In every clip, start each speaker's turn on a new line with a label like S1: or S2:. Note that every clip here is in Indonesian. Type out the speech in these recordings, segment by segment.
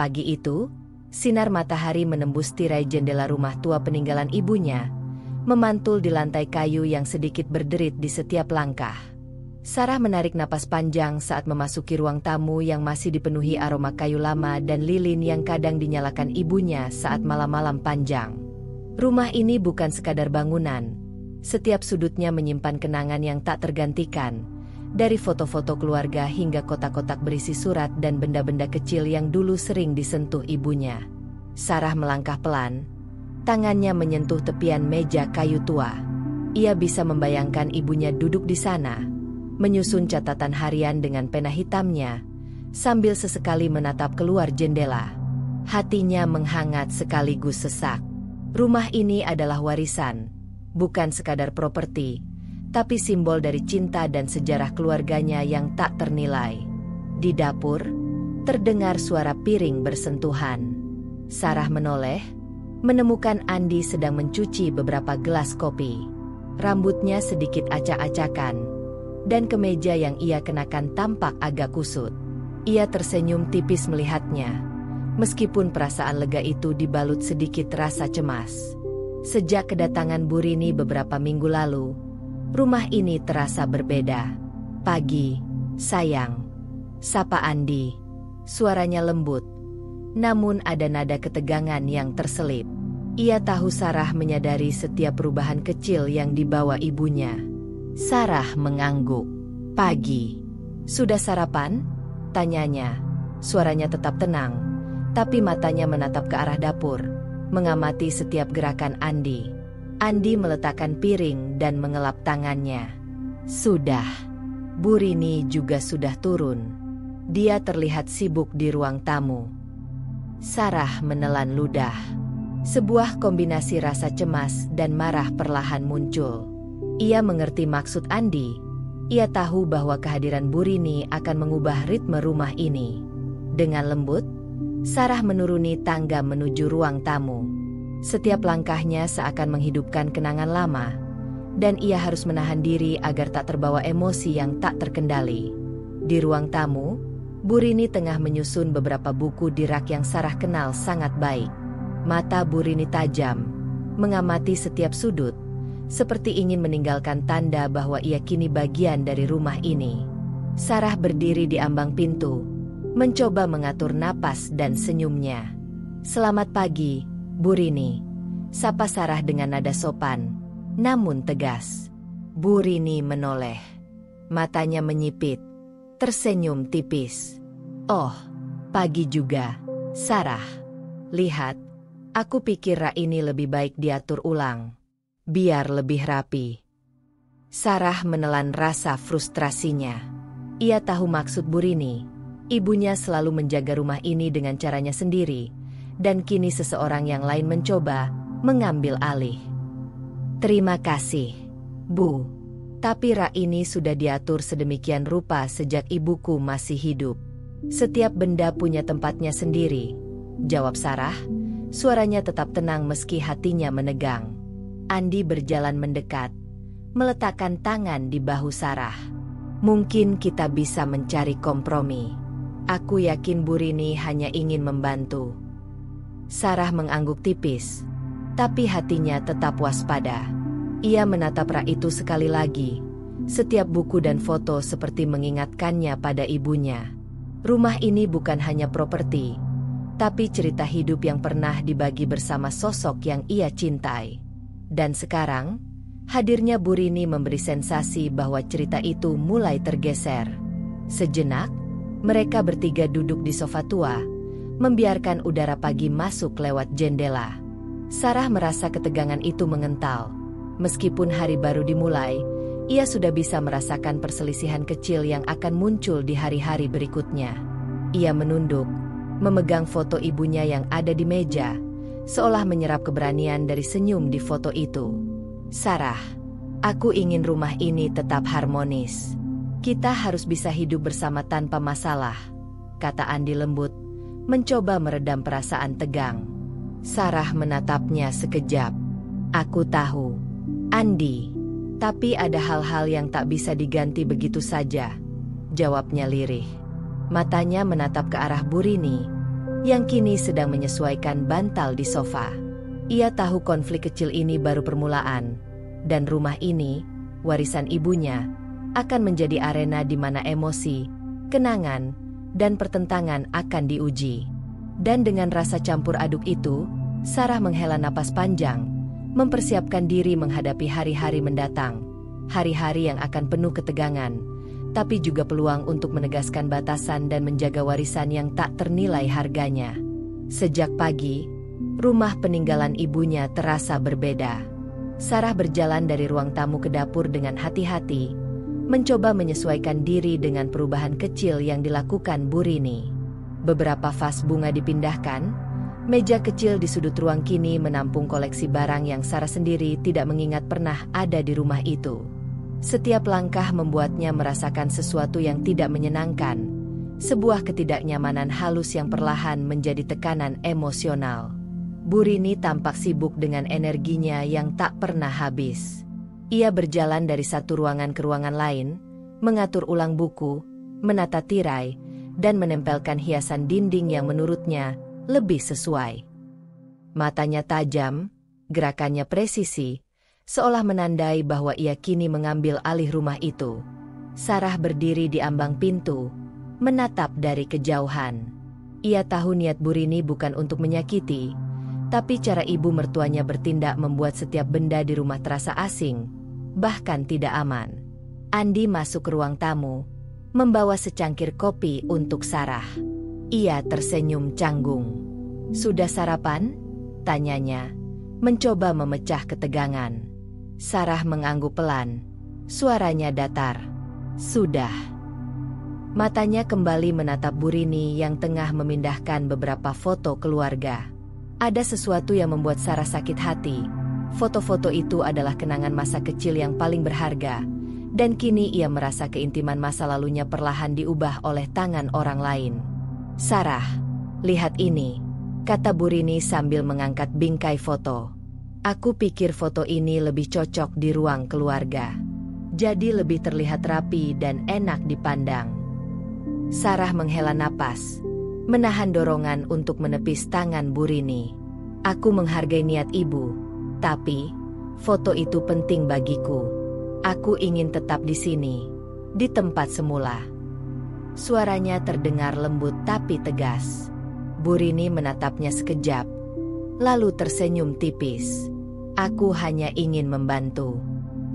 S1: Pagi itu, sinar matahari menembus tirai jendela rumah tua peninggalan ibunya, memantul di lantai kayu yang sedikit berderit di setiap langkah. Sarah menarik napas panjang saat memasuki ruang tamu yang masih dipenuhi aroma kayu lama dan lilin yang kadang dinyalakan ibunya saat malam-malam panjang. Rumah ini bukan sekadar bangunan. Setiap sudutnya menyimpan kenangan yang tak tergantikan, dari foto-foto keluarga hingga kotak-kotak berisi surat dan benda-benda kecil yang dulu sering disentuh ibunya. Sarah melangkah pelan, tangannya menyentuh tepian meja kayu tua. Ia bisa membayangkan ibunya duduk di sana, menyusun catatan harian dengan pena hitamnya, sambil sesekali menatap keluar jendela. Hatinya menghangat sekaligus sesak. Rumah ini adalah warisan, bukan sekadar properti, tapi simbol dari cinta dan sejarah keluarganya yang tak ternilai. Di dapur, terdengar suara piring bersentuhan. Sarah menoleh, menemukan Andi sedang mencuci beberapa gelas kopi. Rambutnya sedikit acak-acakan, dan kemeja yang ia kenakan tampak agak kusut. Ia tersenyum tipis melihatnya, meskipun perasaan lega itu dibalut sedikit rasa cemas. Sejak kedatangan Bu Rini beberapa minggu lalu, rumah ini terasa berbeda. "Pagi, sayang," sapa Andi. Suaranya lembut, namun ada nada ketegangan yang terselip. Ia tahu Sarah menyadari setiap perubahan kecil yang dibawa ibunya. Sarah mengangguk. "Pagi. Sudah sarapan?" tanyanya. Suaranya tetap tenang, tapi matanya menatap ke arah dapur, mengamati setiap gerakan Andi. Andi meletakkan piring dan mengelap tangannya. "Sudah." Bu Rini juga sudah turun. Dia terlihat sibuk di ruang tamu. Sarah menelan ludah. Sebuah kombinasi rasa cemas dan marah perlahan muncul. Ia mengerti maksud Andi. Ia tahu bahwa kehadiran Bu Rini akan mengubah ritme rumah ini. Dengan lembut, Sarah menuruni tangga menuju ruang tamu. Setiap langkahnya seakan menghidupkan kenangan lama, dan ia harus menahan diri agar tak terbawa emosi yang tak terkendali. Di ruang tamu, Bu Rini tengah menyusun beberapa buku di rak yang Sarah kenal sangat baik. Mata Bu Rini tajam, mengamati setiap sudut, seperti ingin meninggalkan tanda bahwa ia kini bagian dari rumah ini. Sarah berdiri di ambang pintu, mencoba mengatur napas dan senyumnya. "Selamat pagi, Bu Rini," sapa Sarah dengan nada sopan, namun tegas. Bu Rini menoleh. Matanya menyipit, tersenyum tipis. "Oh, pagi juga, Sarah. Lihat, aku pikir rak ini lebih baik diatur ulang, biar lebih rapi." Sarah menelan rasa frustrasinya. Ia tahu maksud Bu Rini. Ibunya selalu menjaga rumah ini dengan caranya sendiri, dan kini seseorang yang lain mencoba mengambil alih. "Terima kasih, Bu. Tapi rak ini sudah diatur sedemikian rupa sejak ibuku masih hidup. Setiap benda punya tempatnya sendiri," jawab Sarah. Suaranya tetap tenang meski hatinya menegang. Andi berjalan mendekat, meletakkan tangan di bahu Sarah. "Mungkin kita bisa mencari kompromi. Aku yakin Bu Rini hanya ingin membantu." Sarah mengangguk tipis, tapi hatinya tetap waspada. Ia menatap rak itu sekali lagi. Setiap buku dan foto seperti mengingatkannya pada ibunya. Rumah ini bukan hanya properti, tapi cerita hidup yang pernah dibagi bersama sosok yang ia cintai. Dan sekarang, hadirnya Bu Rini memberi sensasi bahwa cerita itu mulai tergeser. Sejenak, mereka bertiga duduk di sofa tua, membiarkan udara pagi masuk lewat jendela. Sarah merasa ketegangan itu mengental. Meskipun hari baru dimulai, ia sudah bisa merasakan perselisihan kecil yang akan muncul di hari-hari berikutnya. Ia menunduk, memegang foto ibunya yang ada di meja, seolah menyerap keberanian dari senyum di foto itu. "Sarah, aku ingin rumah ini tetap harmonis. Kita harus bisa hidup bersama tanpa masalah," kata Andi lembut, mencoba meredam perasaan tegang. Sarah menatapnya sekejap. "Aku tahu, Andi, tapi ada hal-hal yang tak bisa diganti begitu saja," jawabnya lirih. Matanya menatap ke arah Bu Rini, yang kini sedang menyesuaikan bantal di sofa. Ia tahu konflik kecil ini baru permulaan, dan rumah ini, warisan ibunya, akan menjadi arena di mana emosi, kenangan, dan pertentangan akan diuji. Dan dengan rasa campur aduk itu, Sarah menghela napas panjang, mempersiapkan diri menghadapi hari-hari mendatang. Hari-hari yang akan penuh ketegangan, tapi juga peluang untuk menegaskan batasan dan menjaga warisan yang tak ternilai harganya. Sejak pagi, rumah peninggalan ibunya terasa berbeda. Sarah berjalan dari ruang tamu ke dapur dengan hati-hati, mencoba menyesuaikan diri dengan perubahan kecil yang dilakukan Bu Rini. Beberapa vas bunga dipindahkan, meja kecil di sudut ruang kini menampung koleksi barang yang Sarah sendiri tidak mengingat pernah ada di rumah itu. Setiap langkah membuatnya merasakan sesuatu yang tidak menyenangkan, sebuah ketidaknyamanan halus yang perlahan menjadi tekanan emosional. Bu Rini tampak sibuk dengan energinya yang tak pernah habis. Ia berjalan dari satu ruangan ke ruangan lain, mengatur ulang buku, menata tirai, dan menempelkan hiasan dinding yang menurutnya lebih sesuai. Matanya tajam, gerakannya presisi, seolah menandai bahwa ia kini mengambil alih rumah itu. Sarah berdiri di ambang pintu, menatap dari kejauhan. Ia tahu niat Bu Rini bukan untuk menyakiti, tapi cara ibu mertuanya bertindak membuat setiap benda di rumah terasa asing, bahkan tidak aman. Andi masuk ke ruang tamu, membawa secangkir kopi untuk Sarah. Ia tersenyum canggung. "Sudah sarapan?" tanyanya, mencoba memecah ketegangan. Sarah mengangguk pelan, suaranya datar. "Sudah." Matanya kembali menatap Bu Rini yang tengah memindahkan beberapa foto keluarga. Ada sesuatu yang membuat Sarah sakit hati. Foto-foto itu adalah kenangan masa kecil yang paling berharga, dan kini ia merasa keintiman masa lalunya perlahan diubah oleh tangan orang lain. "Sarah, lihat ini," kata Bu Rini sambil mengangkat bingkai foto. "Aku pikir foto ini lebih cocok di ruang keluarga. Jadi lebih terlihat rapi dan enak dipandang." Sarah menghela napas, menahan dorongan untuk menepis tangan Bu Rini. "Aku menghargai niat ibu, tapi foto itu penting bagiku. Aku ingin tetap di sini, di tempat semula." Suaranya terdengar lembut tapi tegas. Bu Rini menatapnya sekejap, lalu tersenyum tipis. "Aku hanya ingin membantu.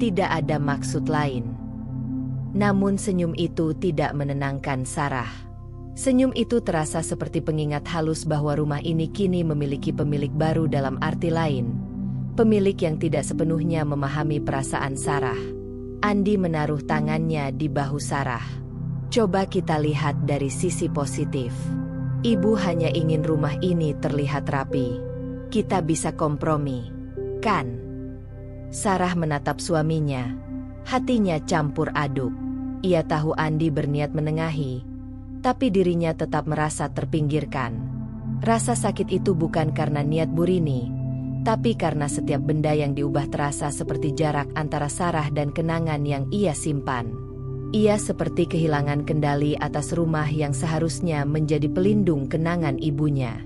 S1: Tidak ada maksud lain." Namun senyum itu tidak menenangkan Sarah. Senyum itu terasa seperti pengingat halus bahwa rumah ini kini memiliki pemilik baru dalam arti lain. Pemilik yang tidak sepenuhnya memahami perasaan Sarah. Andi menaruh tangannya di bahu Sarah. "Coba kita lihat dari sisi positif. Ibu hanya ingin rumah ini terlihat rapi. Kita bisa kompromi, kan?" Sarah menatap suaminya. Hatinya campur aduk. Ia tahu Andi berniat menengahi, tapi dirinya tetap merasa terpinggirkan. Rasa sakit itu bukan karena niat Bu Rini, tapi karena setiap benda yang diubah terasa seperti jarak antara Sarah dan kenangan yang ia simpan. Ia seperti kehilangan kendali atas rumah yang seharusnya menjadi pelindung kenangan ibunya.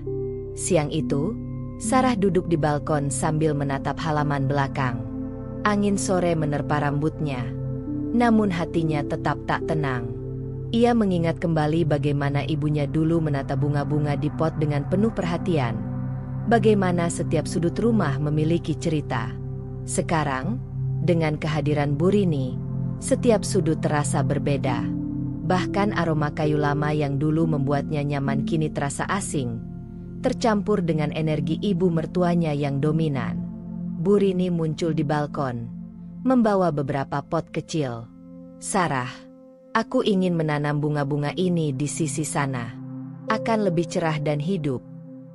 S1: Siang itu, Sarah duduk di balkon sambil menatap halaman belakang. Angin sore menerpa rambutnya, namun hatinya tetap tak tenang. Ia mengingat kembali bagaimana ibunya dulu menata bunga-bunga di pot dengan penuh perhatian. Bagaimana setiap sudut rumah memiliki cerita. Sekarang, dengan kehadiran Bu Rini, setiap sudut terasa berbeda. Bahkan aroma kayu lama yang dulu membuatnya nyaman kini terasa asing, tercampur dengan energi ibu mertuanya yang dominan. Bu Rini muncul di balkon, membawa beberapa pot kecil. "Sarah, aku ingin menanam bunga-bunga ini di sisi sana. Akan lebih cerah dan hidup,"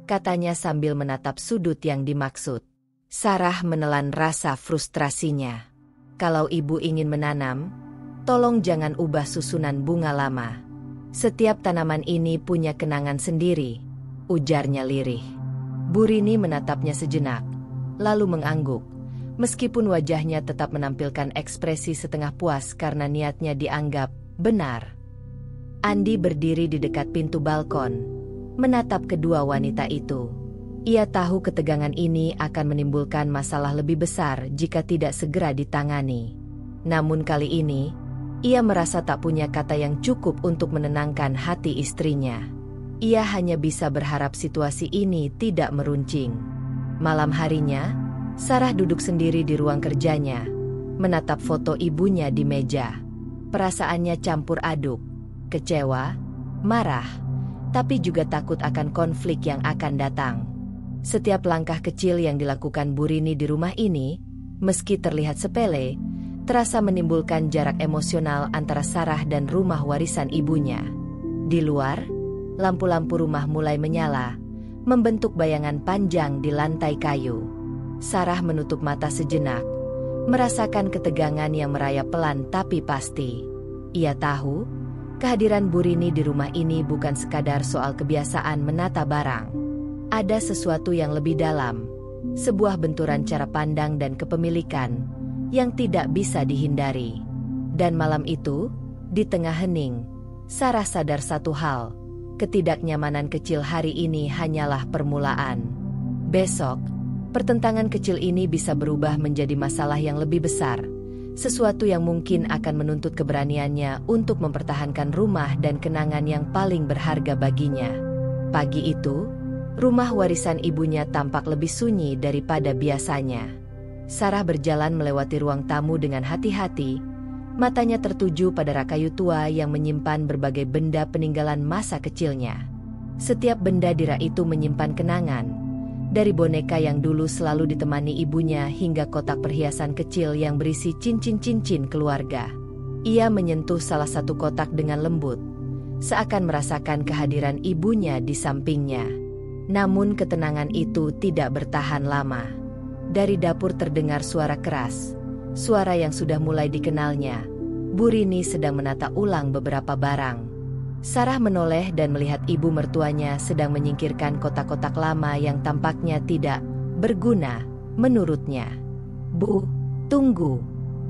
S1: katanya sambil menatap sudut yang dimaksud. Sarah menelan rasa frustrasinya. "Kalau ibu ingin menanam, tolong jangan ubah susunan bunga lama. Setiap tanaman ini punya kenangan sendiri," ujarnya lirih. Bu Rini menatapnya sejenak, lalu mengangguk, meskipun wajahnya tetap menampilkan ekspresi setengah puas karena niatnya dianggap benar. Andi berdiri di dekat pintu balkon, menatap kedua wanita itu. Ia tahu ketegangan ini akan menimbulkan masalah lebih besar jika tidak segera ditangani. Namun kali ini, ia merasa tak punya kata yang cukup untuk menenangkan hati istrinya. Ia hanya bisa berharap situasi ini tidak meruncing. Malam harinya, Sarah duduk sendiri di ruang kerjanya, menatap foto ibunya di meja. Perasaannya campur aduk, kecewa, marah, tapi juga takut akan konflik yang akan datang. Setiap langkah kecil yang dilakukan Bu Rini di rumah ini, meski terlihat sepele, terasa menimbulkan jarak emosional antara Sarah dan rumah warisan ibunya. Di luar, lampu-lampu rumah mulai menyala, membentuk bayangan panjang di lantai kayu. Sarah menutup mata sejenak, merasakan ketegangan yang merayap pelan tapi pasti. Ia tahu, kehadiran Bu Rini di rumah ini bukan sekadar soal kebiasaan menata barang. Ada sesuatu yang lebih dalam, sebuah benturan cara pandang dan kepemilikan yang tidak bisa dihindari. Dan malam itu, di tengah hening, Sarah sadar satu hal. Ketidaknyamanan kecil hari ini hanyalah permulaan. Besok, pertentangan kecil ini bisa berubah menjadi masalah yang lebih besar, sesuatu yang mungkin akan menuntut keberaniannya untuk mempertahankan rumah dan kenangan yang paling berharga baginya. Pagi itu, rumah warisan ibunya tampak lebih sunyi daripada biasanya. Sarah berjalan melewati ruang tamu dengan hati-hati, matanya tertuju pada rak kayu tua yang menyimpan berbagai benda peninggalan masa kecilnya. Setiap benda di rak itu menyimpan kenangan, dari boneka yang dulu selalu ditemani ibunya hingga kotak perhiasan kecil yang berisi cincin-cincin keluarga. Ia menyentuh salah satu kotak dengan lembut, seakan merasakan kehadiran ibunya di sampingnya. Namun ketenangan itu tidak bertahan lama. Dari dapur terdengar suara keras, suara yang sudah mulai dikenalnya. Bu Rini sedang menata ulang beberapa barang. Sarah menoleh dan melihat ibu mertuanya sedang menyingkirkan kotak-kotak lama yang tampaknya tidak berguna menurutnya. "Bu, tunggu!"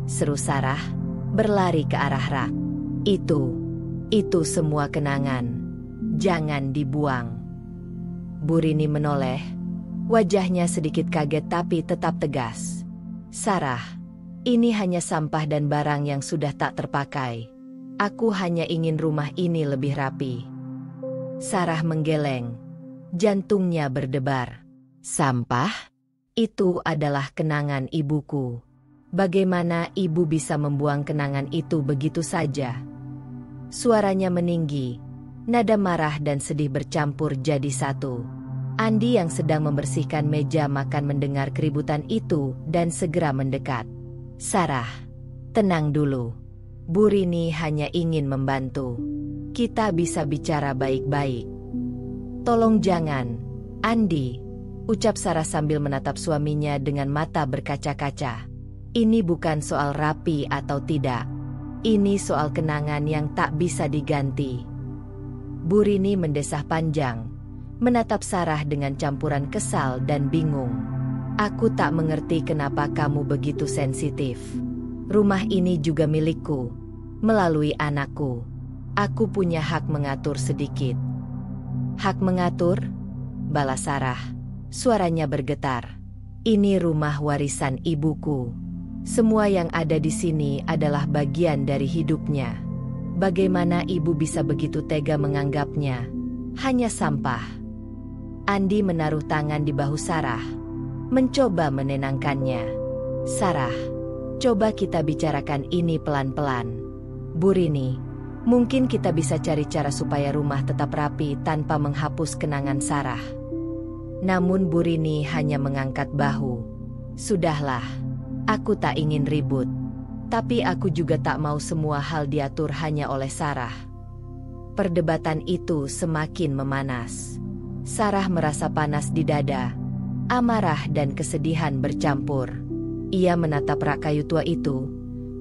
S1: seru Sarah, berlari ke arah rak. Itu semua kenangan. Jangan dibuang." Bu Rini menoleh, wajahnya sedikit kaget tapi tetap tegas. "Sarah, ini hanya sampah dan barang yang sudah tak terpakai. Aku hanya ingin rumah ini lebih rapi." Sarah menggeleng, jantungnya berdebar. "Sampah? Itu adalah kenangan ibuku. Bagaimana ibu bisa membuang kenangan itu begitu saja?" Suaranya meninggi, nada marah dan sedih bercampur jadi satu. Andi yang sedang membersihkan meja makan mendengar keributan itu dan segera mendekat. "Sarah, tenang dulu. Bu Rini hanya ingin membantu. Kita bisa bicara baik-baik." "Tolong jangan, Andi," ucap Sarah sambil menatap suaminya dengan mata berkaca-kaca. "Ini bukan soal rapi atau tidak. Ini soal kenangan yang tak bisa diganti." Bu Rini mendesah panjang, menatap Sarah dengan campuran kesal dan bingung. "Aku tak mengerti kenapa kamu begitu sensitif. Rumah ini juga milikku, melalui anakku. Aku punya hak mengatur sedikit." "Hak mengatur?" balas Sarah, suaranya bergetar. "Ini rumah warisan ibuku. Semua yang ada di sini adalah bagian dari hidupnya. Bagaimana ibu bisa begitu tega menganggapnya hanya sampah?" Andi menaruh tangan di bahu Sarah, mencoba menenangkannya. "Sarah, coba kita bicarakan ini pelan-pelan. Bu Rini, mungkin kita bisa cari cara supaya rumah tetap rapi tanpa menghapus kenangan Sarah." Namun Bu Rini hanya mengangkat bahu. "Sudahlah, aku tak ingin ribut. Tapi aku juga tak mau semua hal diatur hanya oleh Sarah." Perdebatan itu semakin memanas. Sarah merasa panas di dada, amarah dan kesedihan bercampur. Ia menatap rak kayu tua itu.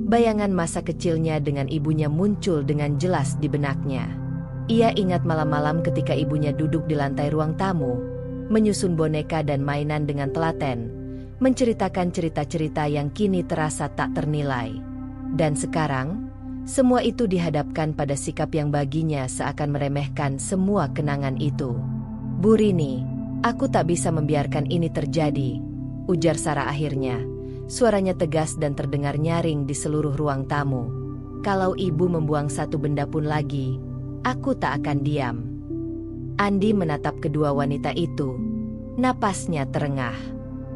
S1: Bayangan masa kecilnya dengan ibunya muncul dengan jelas di benaknya. Ia ingat malam-malam ketika ibunya duduk di lantai ruang tamu, menyusun boneka dan mainan dengan telaten, menceritakan cerita-cerita yang kini terasa tak ternilai. Dan sekarang, semua itu dihadapkan pada sikap yang baginya seakan meremehkan semua kenangan itu. Bu Rini, aku tak bisa membiarkan ini terjadi, ujar Sarah akhirnya. Suaranya tegas dan terdengar nyaring di seluruh ruang tamu. Kalau ibu membuang satu benda pun lagi, aku tak akan diam. Andi menatap kedua wanita itu. Napasnya terengah.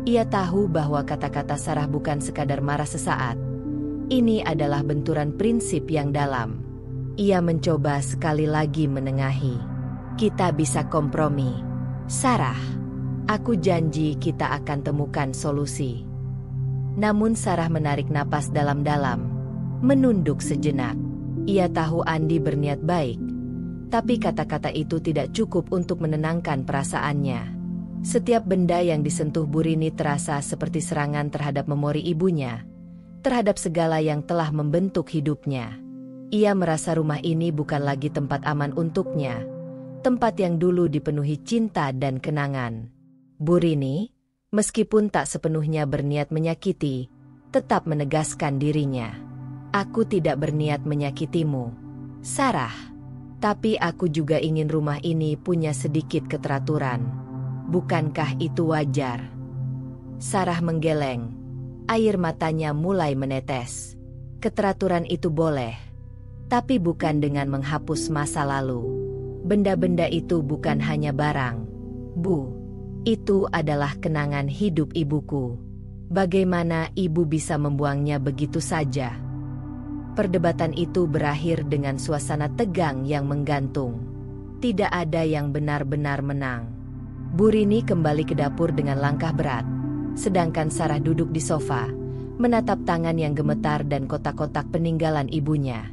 S1: Ia tahu bahwa kata-kata Sarah bukan sekadar marah sesaat. Ini adalah benturan prinsip yang dalam. Ia mencoba sekali lagi menengahi. Kita bisa kompromi. Sarah, aku janji kita akan temukan solusi. Namun Sarah menarik napas dalam-dalam, menunduk sejenak. Ia tahu Andi berniat baik, tapi kata-kata itu tidak cukup untuk menenangkan perasaannya. Setiap benda yang disentuh Bu Rini terasa seperti serangan terhadap memori ibunya, terhadap segala yang telah membentuk hidupnya. Ia merasa rumah ini bukan lagi tempat aman untuknya, tempat yang dulu dipenuhi cinta dan kenangan. Bu Rini, meskipun tak sepenuhnya berniat menyakiti, tetap menegaskan dirinya. Aku tidak berniat menyakitimu, Sarah. Tapi aku juga ingin rumah ini punya sedikit keteraturan. Bukankah itu wajar? Sarah menggeleng. Air matanya mulai menetes. Keteraturan itu boleh, tapi bukan dengan menghapus masa lalu. Benda-benda itu bukan hanya barang, Bu. Itu adalah kenangan hidup ibuku. Bagaimana ibu bisa membuangnya begitu saja? Perdebatan itu berakhir dengan suasana tegang yang menggantung. Tidak ada yang benar-benar menang. Bu Rini kembali ke dapur dengan langkah berat, sedangkan Sarah duduk di sofa, menatap tangan yang gemetar dan kotak-kotak peninggalan ibunya.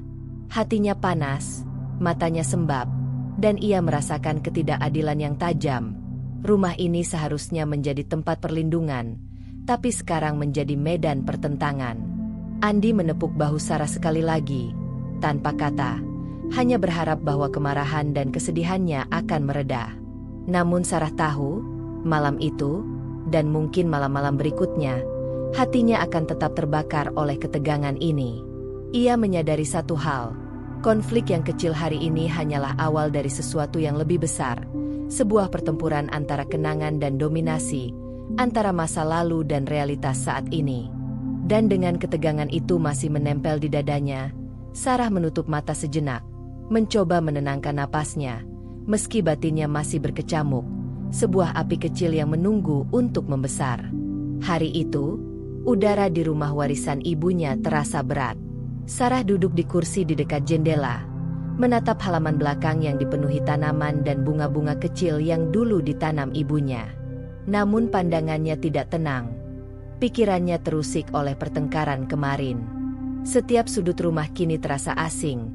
S1: Hatinya panas, matanya sembab, dan ia merasakan ketidakadilan yang tajam. Rumah ini seharusnya menjadi tempat perlindungan, tapi sekarang menjadi medan pertentangan. Andi menepuk bahu Sarah sekali lagi, tanpa kata, hanya berharap bahwa kemarahan dan kesedihannya akan mereda. Namun Sarah tahu, malam itu, dan mungkin malam-malam berikutnya, hatinya akan tetap terbakar oleh ketegangan ini. Ia menyadari satu hal, konflik yang kecil hari ini hanyalah awal dari sesuatu yang lebih besar. Sebuah pertempuran antara kenangan dan dominasi, antara masa lalu dan realitas saat ini. Dan dengan ketegangan itu masih menempel di dadanya, Sarah menutup mata sejenak, mencoba menenangkan napasnya, meski batinnya masih berkecamuk, sebuah api kecil yang menunggu untuk membesar. Hari itu, udara di rumah warisan ibunya terasa berat. Sarah duduk di kursi di dekat jendela, menatap halaman belakang yang dipenuhi tanaman dan bunga-bunga kecil yang dulu ditanam ibunya. Namun pandangannya tidak tenang. Pikirannya terusik oleh pertengkaran kemarin. Setiap sudut rumah kini terasa asing,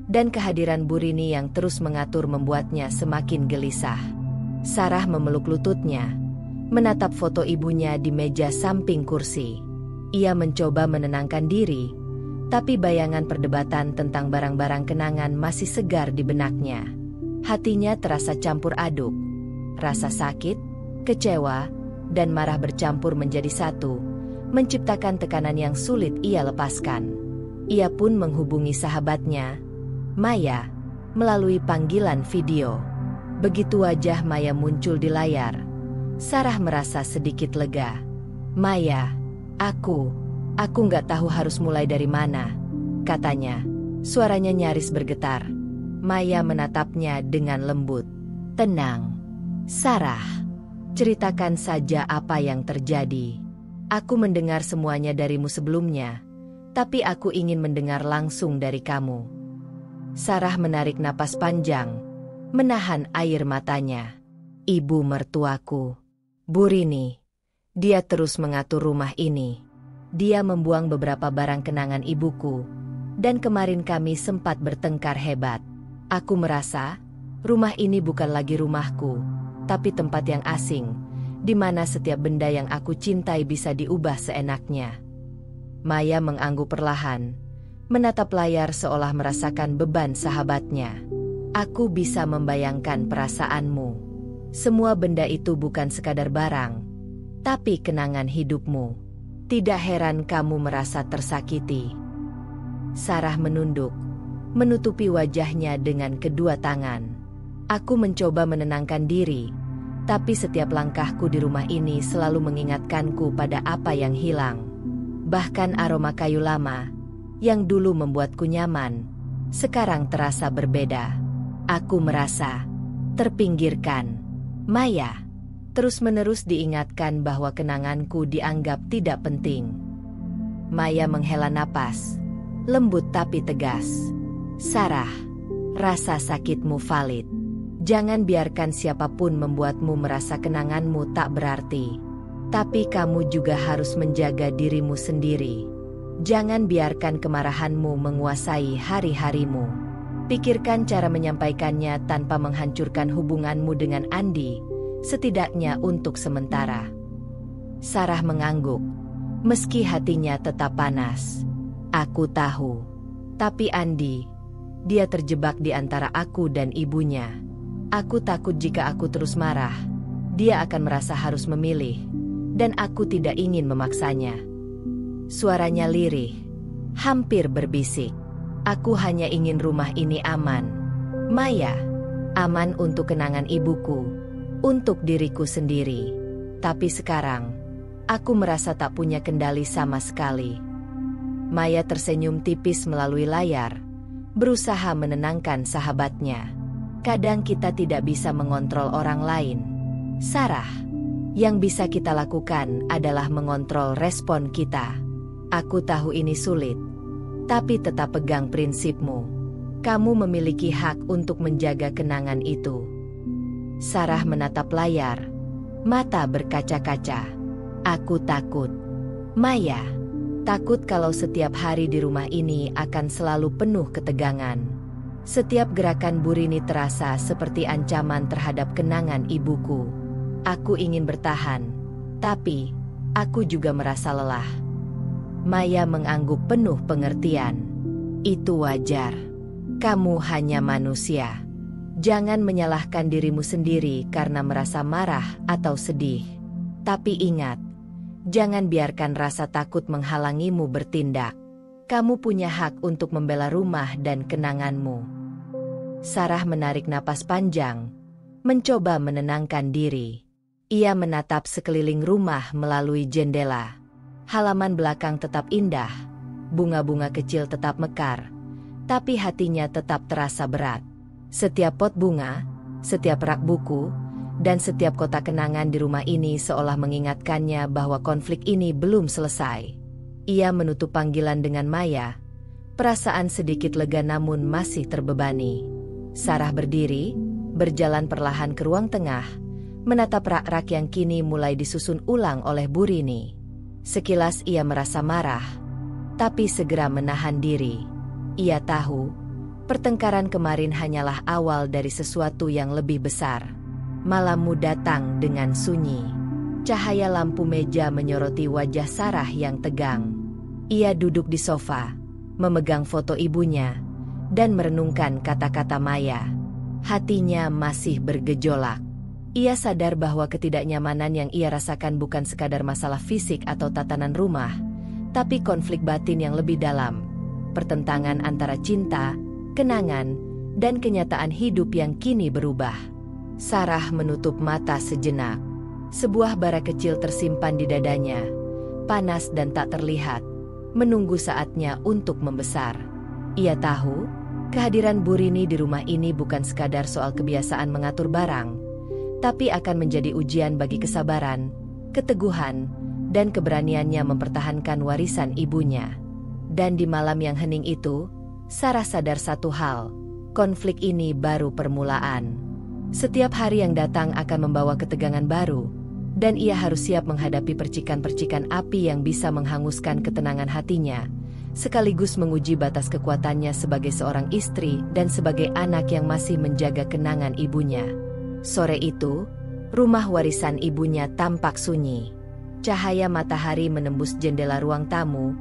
S1: dan kehadiran Bu Rini yang terus mengatur membuatnya semakin gelisah. Sarah memeluk lututnya, menatap foto ibunya di meja samping kursi. Ia mencoba menenangkan diri, tapi bayangan perdebatan tentang barang-barang kenangan masih segar di benaknya. Hatinya terasa campur aduk. Rasa sakit, kecewa, dan marah bercampur menjadi satu, menciptakan tekanan yang sulit ia lepaskan. Ia pun menghubungi sahabatnya, Maya, melalui panggilan video. Begitu wajah Maya muncul di layar, Sarah merasa sedikit lega. Maya, aku nggak tahu harus mulai dari mana, katanya. Suaranya nyaris bergetar. Maya menatapnya dengan lembut. Tenang, Sarah. Ceritakan saja apa yang terjadi. Aku mendengar semuanya darimu sebelumnya, tapi aku ingin mendengar langsung dari kamu. Sarah menarik napas panjang, menahan air matanya. Ibu mertuaku, Bu Rini, dia terus mengatur rumah ini. Dia membuang beberapa barang kenangan ibuku, dan kemarin kami sempat bertengkar hebat. Aku merasa, rumah ini bukan lagi rumahku, tapi tempat yang asing, di mana setiap benda yang aku cintai bisa diubah seenaknya. Maya mengangguk perlahan, menatap layar seolah merasakan beban sahabatnya. Aku bisa membayangkan perasaanmu. Semua benda itu bukan sekadar barang, tapi kenangan hidupmu. Tidak heran kamu merasa tersakiti. Sarah menunduk, menutupi wajahnya dengan kedua tangan. Aku mencoba menenangkan diri, Tapi setiap langkahku di rumah ini selalu mengingatkanku pada apa yang hilang. Bahkan aroma kayu lama, yang dulu membuatku nyaman, sekarang terasa berbeda. Aku merasa terpinggirkan. Maya terus-menerus diingatkan bahwa kenanganku dianggap tidak penting. Maya menghela napas, lembut tapi tegas. Sarah, rasa sakitmu valid. Jangan biarkan siapapun membuatmu merasa kenanganmu tak berarti. Tapi kamu juga harus menjaga dirimu sendiri. Jangan biarkan kemarahanmu menguasai hari-harimu. Pikirkan cara menyampaikannya tanpa menghancurkan hubunganmu dengan Andi, setidaknya untuk sementara. Sarah mengangguk, meski hatinya tetap panas. Aku tahu. Tapi Andi, dia terjebak di antara aku dan ibunya. Aku takut jika aku terus marah, dia akan merasa harus memilih, dan aku tidak ingin memaksanya. Suaranya lirih, hampir berbisik. Aku hanya ingin rumah ini aman. Maya, aman untuk kenangan ibuku, untuk diriku sendiri. Tapi sekarang, aku merasa tak punya kendali sama sekali. Maya tersenyum tipis melalui layar, berusaha menenangkan sahabatnya. Kadang kita tidak bisa mengontrol orang lain, Sarah. Yang bisa kita lakukan adalah mengontrol respon kita. Aku tahu ini sulit, tapi tetap pegang prinsipmu. Kamu memiliki hak untuk menjaga kenangan itu. Sarah menatap layar, mata berkaca-kaca. Aku takut. Maya, takut kalau setiap hari di rumah ini akan selalu penuh ketegangan. Setiap gerakan Burini terasa seperti ancaman terhadap kenangan ibuku. Aku ingin bertahan, tapi aku juga merasa lelah. Maya mengangguk penuh pengertian. Itu wajar. Kamu hanya manusia. Jangan menyalahkan dirimu sendiri karena merasa marah atau sedih. Tapi ingat, jangan biarkan rasa takut menghalangimu bertindak. Kamu punya hak untuk membela rumah dan kenanganmu. Sarah menarik napas panjang, mencoba menenangkan diri. Ia menatap sekeliling rumah melalui jendela. Halaman belakang tetap indah, bunga-bunga kecil tetap mekar, tapi hatinya tetap terasa berat. Setiap pot bunga, setiap rak buku, dan setiap kotak kenangan di rumah ini seolah mengingatkannya bahwa konflik ini belum selesai. Ia menutup panggilan dengan Maya, perasaan sedikit lega namun masih terbebani. Sarah berdiri, berjalan perlahan ke ruang tengah, menatap rak-rak yang kini mulai disusun ulang oleh Burini. Sekilas ia merasa marah, tapi segera menahan diri. Ia tahu, pertengkaran kemarin hanyalah awal dari sesuatu yang lebih besar. Malammu datang dengan sunyi. Cahaya lampu meja menyoroti wajah Sarah yang tegang. Ia duduk di sofa, memegang foto ibunya, dan merenungkan kata-kata Maya. Hatinya masih bergejolak. Ia sadar bahwa ketidaknyamanan yang ia rasakan bukan sekadar masalah fisik atau tatanan rumah, tapi konflik batin yang lebih dalam. Pertentangan antara cinta, kenangan, dan kenyataan hidup yang kini berubah. Sarah menutup mata sejenak. Sebuah bara kecil tersimpan di dadanya, panas dan tak terlihat, menunggu saatnya untuk membesar. Ia tahu, kehadiran Burini di rumah ini bukan sekadar soal kebiasaan mengatur barang, tapi akan menjadi ujian bagi kesabaran, keteguhan, dan keberaniannya mempertahankan warisan ibunya. Dan di malam yang hening itu, Sarah sadar satu hal, konflik ini baru permulaan. Setiap hari yang datang akan membawa ketegangan baru, dan ia harus siap menghadapi percikan-percikan api yang bisa menghanguskan ketenangan hatinya, sekaligus menguji batas kekuatannya sebagai seorang istri dan sebagai anak yang masih menjaga kenangan ibunya. Sore itu, rumah warisan ibunya tampak sunyi. Cahaya matahari menembus jendela ruang tamu,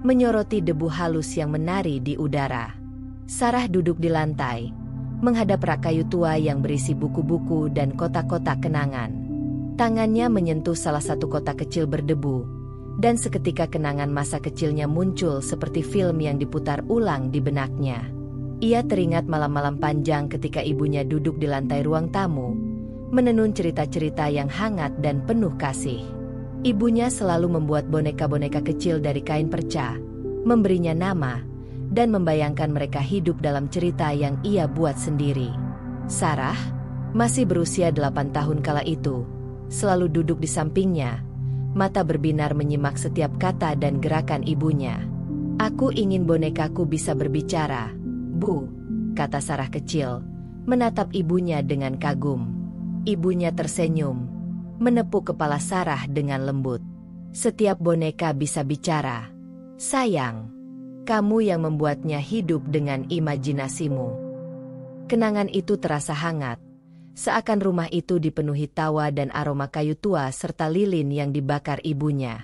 S1: menyoroti debu halus yang menari di udara. Sarah duduk di lantai, menghadap rak kayu tua yang berisi buku-buku dan kotak-kotak kenangan. Tangannya menyentuh salah satu kotak kecil berdebu, dan seketika kenangan masa kecilnya muncul seperti film yang diputar ulang di benaknya. Ia teringat malam-malam panjang ketika ibunya duduk di lantai ruang tamu, menenun cerita-cerita yang hangat dan penuh kasih. Ibunya selalu membuat boneka-boneka kecil dari kain perca, memberinya nama, dan membayangkan mereka hidup dalam cerita yang ia buat sendiri. Sarah, masih berusia 8 tahun kala itu, selalu duduk di sampingnya, mata berbinar menyimak setiap kata dan gerakan ibunya. "Aku ingin bonekaku bisa berbicara, Bu," kata Sarah kecil, menatap ibunya dengan kagum. Ibunya tersenyum, menepuk kepala Sarah dengan lembut. "Setiap boneka bisa bicara, sayang. Kamu yang membuatnya hidup dengan imajinasimu." Kenangan itu terasa hangat, seakan rumah itu dipenuhi tawa dan aroma kayu tua serta lilin yang dibakar ibunya.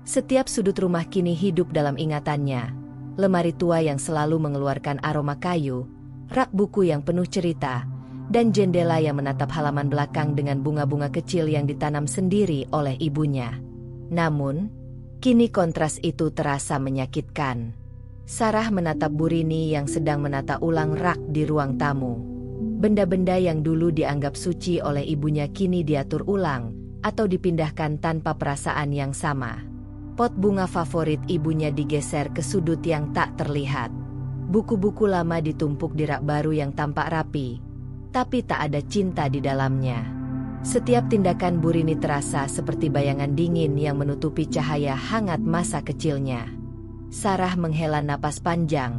S1: Setiap sudut rumah kini hidup dalam ingatannya. Lemari tua yang selalu mengeluarkan aroma kayu, rak buku yang penuh cerita, dan jendela yang menatap halaman belakang dengan bunga-bunga kecil yang ditanam sendiri oleh ibunya. Namun, kini kontras itu terasa menyakitkan. Sarah menatap Bu Rini yang sedang menata ulang rak di ruang tamu. Benda-benda yang dulu dianggap suci oleh ibunya kini diatur ulang atau dipindahkan tanpa perasaan yang sama. Pot bunga favorit ibunya digeser ke sudut yang tak terlihat. Buku-buku lama ditumpuk di rak baru yang tampak rapi, tapi tak ada cinta di dalamnya. Setiap tindakan Bu Rini terasa seperti bayangan dingin yang menutupi cahaya hangat masa kecilnya. Sarah menghela napas panjang,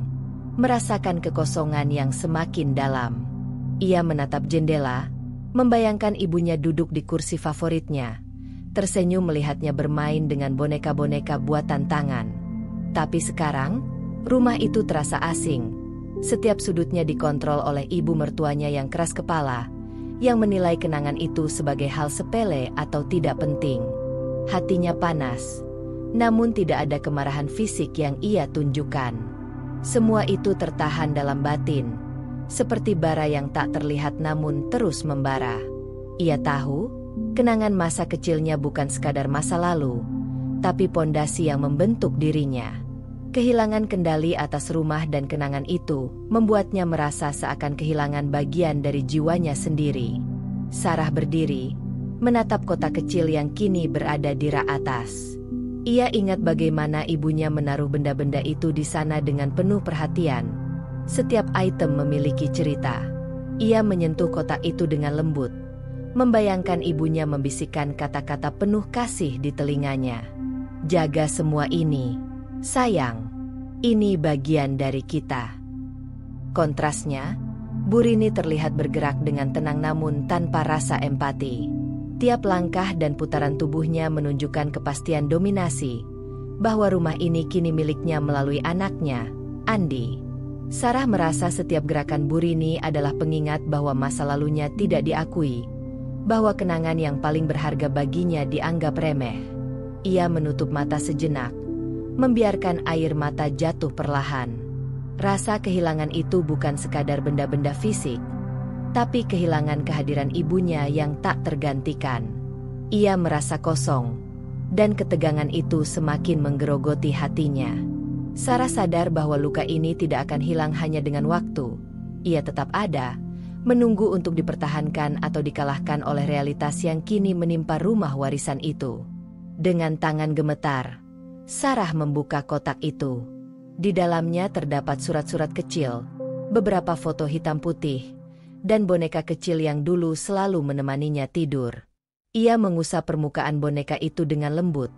S1: merasakan kekosongan yang semakin dalam. Ia menatap jendela, membayangkan ibunya duduk di kursi favoritnya, tersenyum melihatnya bermain dengan boneka-boneka buatan tangan. Tapi sekarang, rumah itu terasa asing. Setiap sudutnya dikontrol oleh ibu mertuanya yang keras kepala, yang menilai kenangan itu sebagai hal sepele atau tidak penting. Hatinya panas, namun tidak ada kemarahan fisik yang ia tunjukkan. Semua itu tertahan dalam batin, seperti bara yang tak terlihat namun terus membara. Ia tahu, kenangan masa kecilnya bukan sekadar masa lalu, tapi pondasi yang membentuk dirinya. Kehilangan kendali atas rumah dan kenangan itu membuatnya merasa seakan kehilangan bagian dari jiwanya sendiri. Sarah berdiri, menatap kota kecil yang kini berada di rak atas. Ia ingat bagaimana ibunya menaruh benda-benda itu di sana dengan penuh perhatian. Setiap item memiliki cerita. Ia menyentuh kotak itu dengan lembut, membayangkan ibunya membisikkan kata-kata penuh kasih di telinganya. "Jaga semua ini, sayang. Ini bagian dari kita." Kontrasnya, Bu Rini terlihat bergerak dengan tenang namun tanpa rasa empati. Tiap langkah dan putaran tubuhnya menunjukkan kepastian dominasi, bahwa rumah ini kini miliknya melalui anaknya, Andi. Sarah merasa setiap gerakan Bu Rini adalah pengingat bahwa masa lalunya tidak diakui, bahwa kenangan yang paling berharga baginya dianggap remeh. Ia menutup mata sejenak, membiarkan air mata jatuh perlahan. Rasa kehilangan itu bukan sekadar benda-benda fisik, tapi kehilangan kehadiran ibunya yang tak tergantikan. Ia merasa kosong, dan ketegangan itu semakin menggerogoti hatinya. Sarah sadar bahwa luka ini tidak akan hilang hanya dengan waktu. Ia tetap ada, menunggu untuk dipertahankan atau dikalahkan oleh realitas yang kini menimpa rumah warisan itu. Dengan tangan gemetar, Sarah membuka kotak itu. Di dalamnya terdapat surat-surat kecil, beberapa foto hitam putih, dan boneka kecil yang dulu selalu menemaninya tidur. Ia mengusap permukaan boneka itu dengan lembut,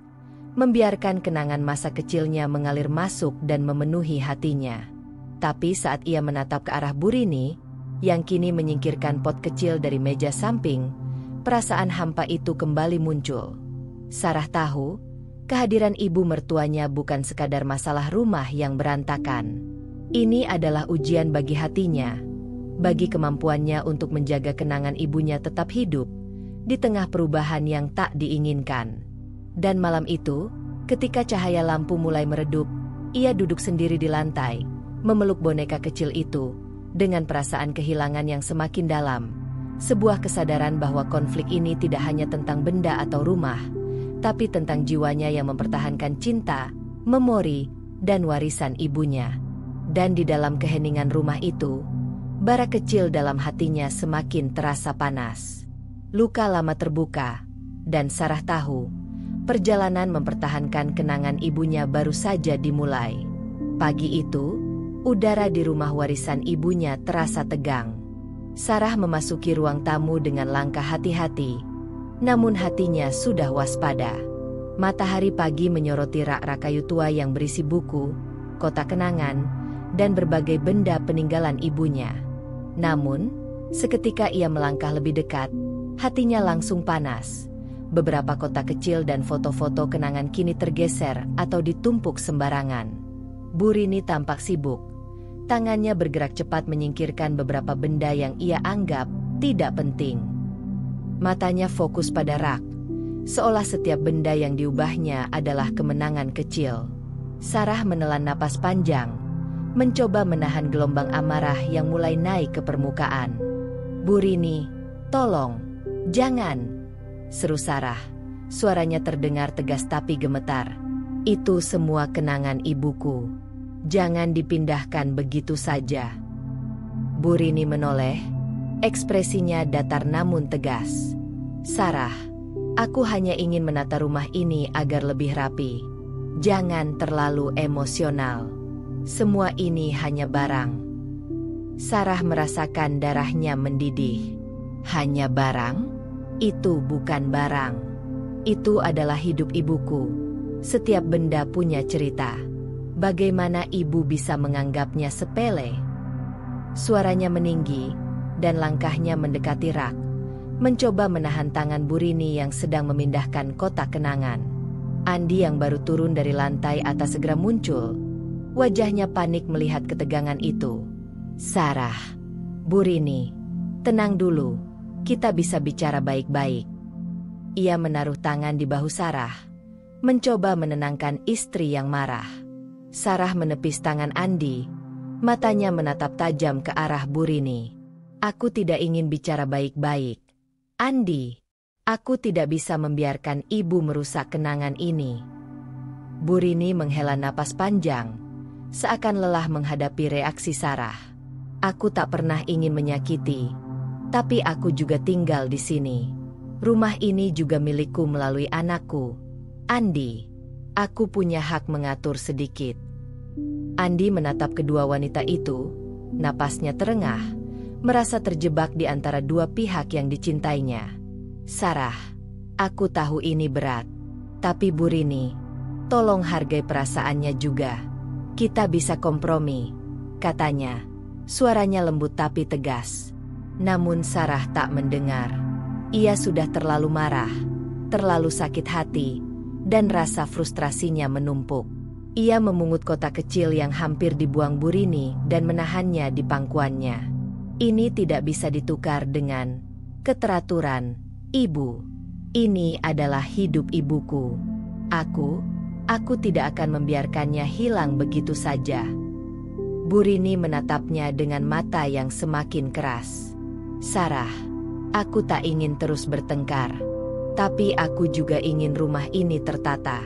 S1: membiarkan kenangan masa kecilnya mengalir masuk dan memenuhi hatinya. Tapi saat ia menatap ke arah Bu Rini, yang kini menyingkirkan pot kecil dari meja samping, perasaan hampa itu kembali muncul. Sarah tahu, kehadiran ibu mertuanya bukan sekadar masalah rumah yang berantakan. Ini adalah ujian bagi hatinya, bagi kemampuannya untuk menjaga kenangan ibunya tetap hidup di tengah perubahan yang tak diinginkan. Dan malam itu, ketika cahaya lampu mulai meredup, ia duduk sendiri di lantai, memeluk boneka kecil itu, dengan perasaan kehilangan yang semakin dalam. Sebuah kesadaran bahwa konflik ini tidak hanya tentang benda atau rumah, tapi tentang jiwanya yang mempertahankan cinta, memori, dan warisan ibunya. Dan di dalam keheningan rumah itu, bara kecil dalam hatinya semakin terasa panas. Luka lama terbuka, dan Sarah tahu, perjalanan mempertahankan kenangan ibunya baru saja dimulai. Pagi itu, udara di rumah warisan ibunya terasa tegang. Sarah memasuki ruang tamu dengan langkah hati-hati, namun hatinya sudah waspada. Matahari pagi menyoroti rak-rak kayu tua yang berisi buku, kotak kenangan, dan berbagai benda peninggalan ibunya. Namun, seketika ia melangkah lebih dekat, hatinya langsung panas. Beberapa kotak kecil dan foto-foto kenangan kini tergeser atau ditumpuk sembarangan. Bu Rini tampak sibuk. Tangannya bergerak cepat menyingkirkan beberapa benda yang ia anggap tidak penting. Matanya fokus pada rak, seolah setiap benda yang diubahnya adalah kemenangan kecil. Sarah menelan napas panjang, mencoba menahan gelombang amarah yang mulai naik ke permukaan. "Bu Rini, tolong, jangan!" seru Sarah. Suaranya terdengar tegas tapi gemetar. "Itu semua kenangan ibuku. Jangan dipindahkan begitu saja." Bu Rini menoleh, ekspresinya datar namun tegas. "Sarah, aku hanya ingin menata rumah ini agar lebih rapi. Jangan terlalu emosional. Semua ini hanya barang." Sarah merasakan darahnya mendidih. "Hanya barang? Itu bukan barang. Itu adalah hidup ibuku. Setiap benda punya cerita. Bagaimana ibu bisa menganggapnya sepele?" Suaranya meninggi, dan langkahnya mendekati rak, mencoba menahan tangan Bu Rini yang sedang memindahkan kotak kenangan. Andi yang baru turun dari lantai atas segera muncul. Wajahnya panik melihat ketegangan itu. "Sarah, Bu Rini, tenang dulu, kita bisa bicara baik-baik." Ia menaruh tangan di bahu Sarah, mencoba menenangkan istri yang marah. Sarah menepis tangan Andi, matanya menatap tajam ke arah Bu Rini. "Aku tidak ingin bicara baik-baik. Andi, aku tidak bisa membiarkan ibu merusak kenangan ini." Bu Rini menghela napas panjang, seakan lelah menghadapi reaksi Sarah. "Aku tak pernah ingin menyakiti, tapi aku juga tinggal di sini. Rumah ini juga milikku melalui anakku. Andi, aku punya hak mengatur sedikit." Andi menatap kedua wanita itu, napasnya terengah, merasa terjebak di antara dua pihak yang dicintainya. "Sarah, aku tahu ini berat. Tapi Bu Rini, tolong hargai perasaannya juga. Kita bisa kompromi," katanya. Suaranya lembut tapi tegas. Namun Sarah tak mendengar. Ia sudah terlalu marah, terlalu sakit hati, dan rasa frustrasinya menumpuk. Ia memungut kotak kecil yang hampir dibuang Bu Rini dan menahannya di pangkuannya. "Ini tidak bisa ditukar dengan keteraturan, Ibu. Ini adalah hidup ibuku. Aku tidak akan membiarkannya hilang begitu saja." Bu Rini menatapnya dengan mata yang semakin keras. "Sarah, aku tak ingin terus bertengkar. Tapi aku juga ingin rumah ini tertata.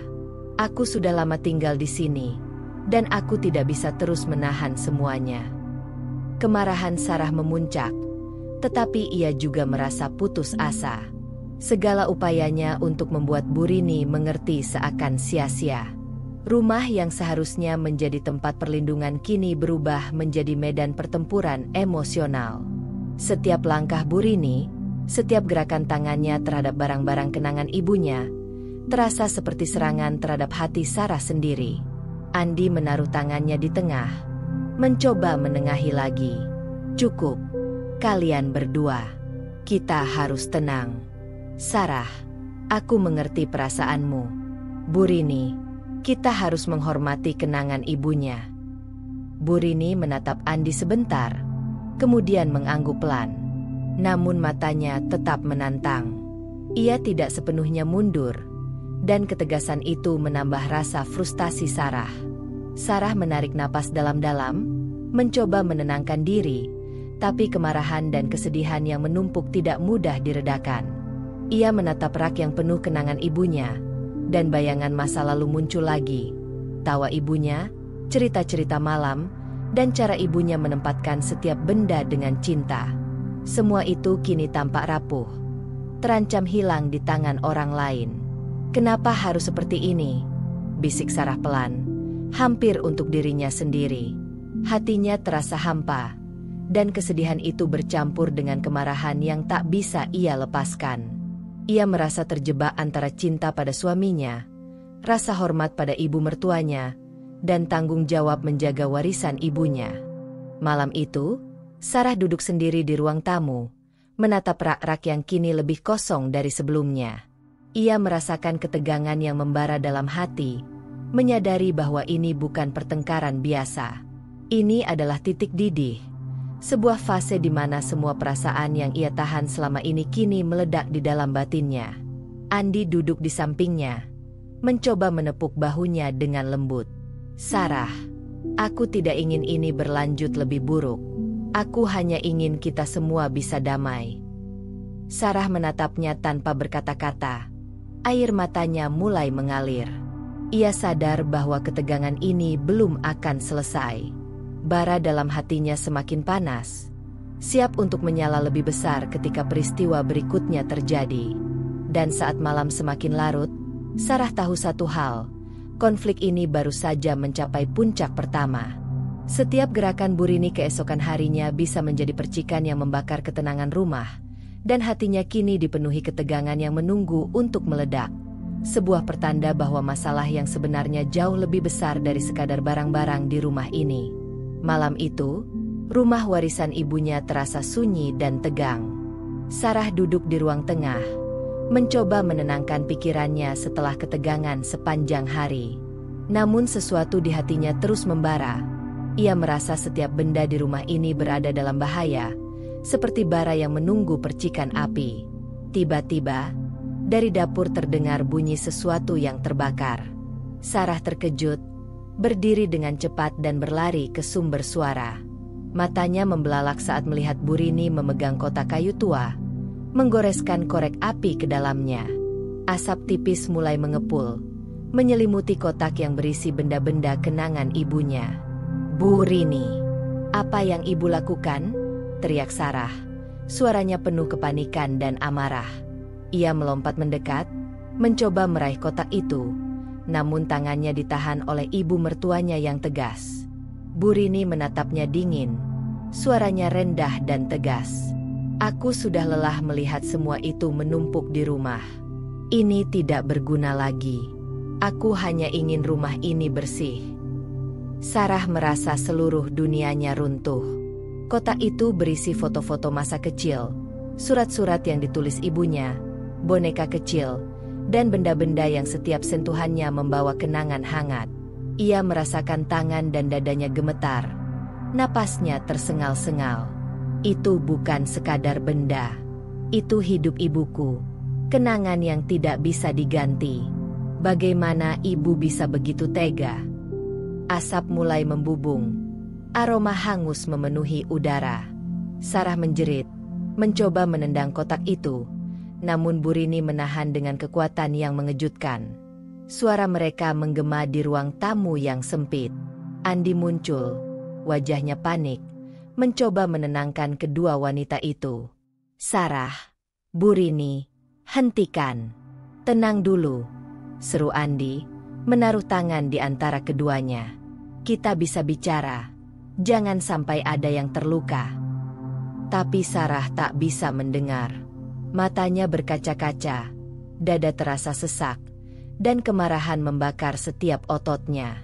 S1: Aku sudah lama tinggal di sini, dan aku tidak bisa terus menahan semuanya." Kemarahan Sarah memuncak, tetapi ia juga merasa putus asa. Segala upayanya untuk membuat Bu Rini mengerti seakan sia-sia. Rumah yang seharusnya menjadi tempat perlindungan kini berubah menjadi medan pertempuran emosional. Setiap langkah Bu Rini, setiap gerakan tangannya terhadap barang-barang kenangan ibunya, terasa seperti serangan terhadap hati Sarah sendiri. Andi menaruh tangannya di tengah, mencoba menengahi lagi. "Cukup, kalian berdua. Kita harus tenang. Sarah, aku mengerti perasaanmu. Bu Rini, kita harus menghormati kenangan ibunya." Bu Rini menatap Andi sebentar, kemudian mengangguk pelan. Namun matanya tetap menantang. Ia tidak sepenuhnya mundur, dan ketegasan itu menambah rasa frustasi Sarah. Sarah menarik napas dalam-dalam, mencoba menenangkan diri, tapi kemarahan dan kesedihan yang menumpuk tidak mudah diredakan. Ia menatap rak yang penuh kenangan ibunya, dan bayangan masa lalu muncul lagi. Tawa ibunya, cerita-cerita malam, dan cara ibunya menempatkan setiap benda dengan cinta. Semua itu kini tampak rapuh. terancam hilang di tangan orang lain. "Kenapa harus seperti ini?" bisik Sarah pelan, hampir untuk dirinya sendiri. Hatinya terasa hampa, dan kesedihan itu bercampur dengan kemarahan yang tak bisa ia lepaskan. Ia merasa terjebak antara cinta pada suaminya, rasa hormat pada ibu mertuanya, dan tanggung jawab menjaga warisan ibunya. Malam itu, Sarah duduk sendiri di ruang tamu, menatap rak-rak yang kini lebih kosong dari sebelumnya. Ia merasakan ketegangan yang membara dalam hati, menyadari bahwa ini bukan pertengkaran biasa. Ini adalah titik didih, sebuah fase di mana semua perasaan yang ia tahan selama ini kini meledak di dalam batinnya. Andi duduk di sampingnya, mencoba menepuk bahunya dengan lembut. "Sarah, aku tidak ingin ini berlanjut lebih buruk. Aku hanya ingin kita semua bisa damai." Sarah menatapnya tanpa berkata-kata. Air matanya mulai mengalir. Ia sadar bahwa ketegangan ini belum akan selesai. Bara dalam hatinya semakin panas, siap untuk menyala lebih besar ketika peristiwa berikutnya terjadi. Dan saat malam semakin larut, Sarah tahu satu hal, konflik ini baru saja mencapai puncak pertama. Setiap gerakan Burini keesokan harinya bisa menjadi percikan yang membakar ketenangan rumah, dan hatinya kini dipenuhi ketegangan yang menunggu untuk meledak. Sebuah pertanda bahwa masalah yang sebenarnya jauh lebih besar dari sekadar barang-barang di rumah ini. Malam itu, rumah warisan ibunya terasa sunyi dan tegang. Sarah duduk di ruang tengah, mencoba menenangkan pikirannya setelah ketegangan sepanjang hari. Namun sesuatu di hatinya terus membara. Ia merasa setiap benda di rumah ini berada dalam bahaya, seperti bara yang menunggu percikan api. Tiba-tiba, dari dapur terdengar bunyi sesuatu yang terbakar. Sarah terkejut, berdiri dengan cepat dan berlari ke sumber suara. Matanya membelalak saat melihat Burini memegang kotak kayu tua, menggoreskan korek api ke dalamnya. Asap tipis mulai mengepul, menyelimuti kotak yang berisi benda-benda kenangan ibunya. "Burini, apa yang ibu lakukan?" teriak Sarah. Suaranya penuh kepanikan dan amarah. Ia melompat mendekat, mencoba meraih kotak itu, namun tangannya ditahan oleh ibu mertuanya yang tegas. Burini menatapnya dingin, suaranya rendah dan tegas. "Aku sudah lelah melihat semua itu menumpuk di rumah. Ini tidak berguna lagi. Aku hanya ingin rumah ini bersih." Sarah merasa seluruh dunianya runtuh. Kotak itu berisi foto-foto masa kecil, surat-surat yang ditulis ibunya, boneka kecil, dan benda-benda yang setiap sentuhannya membawa kenangan hangat. Ia merasakan tangan dan dadanya gemetar. Napasnya tersengal-sengal. Itu bukan sekadar benda. Itu hidup ibuku. Kenangan yang tidak bisa diganti. Bagaimana ibu bisa begitu tega? Asap mulai membubung. Aroma hangus memenuhi udara. Sarah menjerit, mencoba menendang kotak itu, namun Burini menahan dengan kekuatan yang mengejutkan. Suara mereka menggema di ruang tamu yang sempit. Andi muncul, wajahnya panik, mencoba menenangkan kedua wanita itu. "Sarah, Burini, hentikan. Tenang dulu," seru Andi, menaruh tangan di antara keduanya. "Kita bisa bicara. Jangan sampai ada yang terluka." Tapi Sarah tak bisa mendengar. Matanya berkaca-kaca, dada terasa sesak, dan kemarahan membakar setiap ototnya.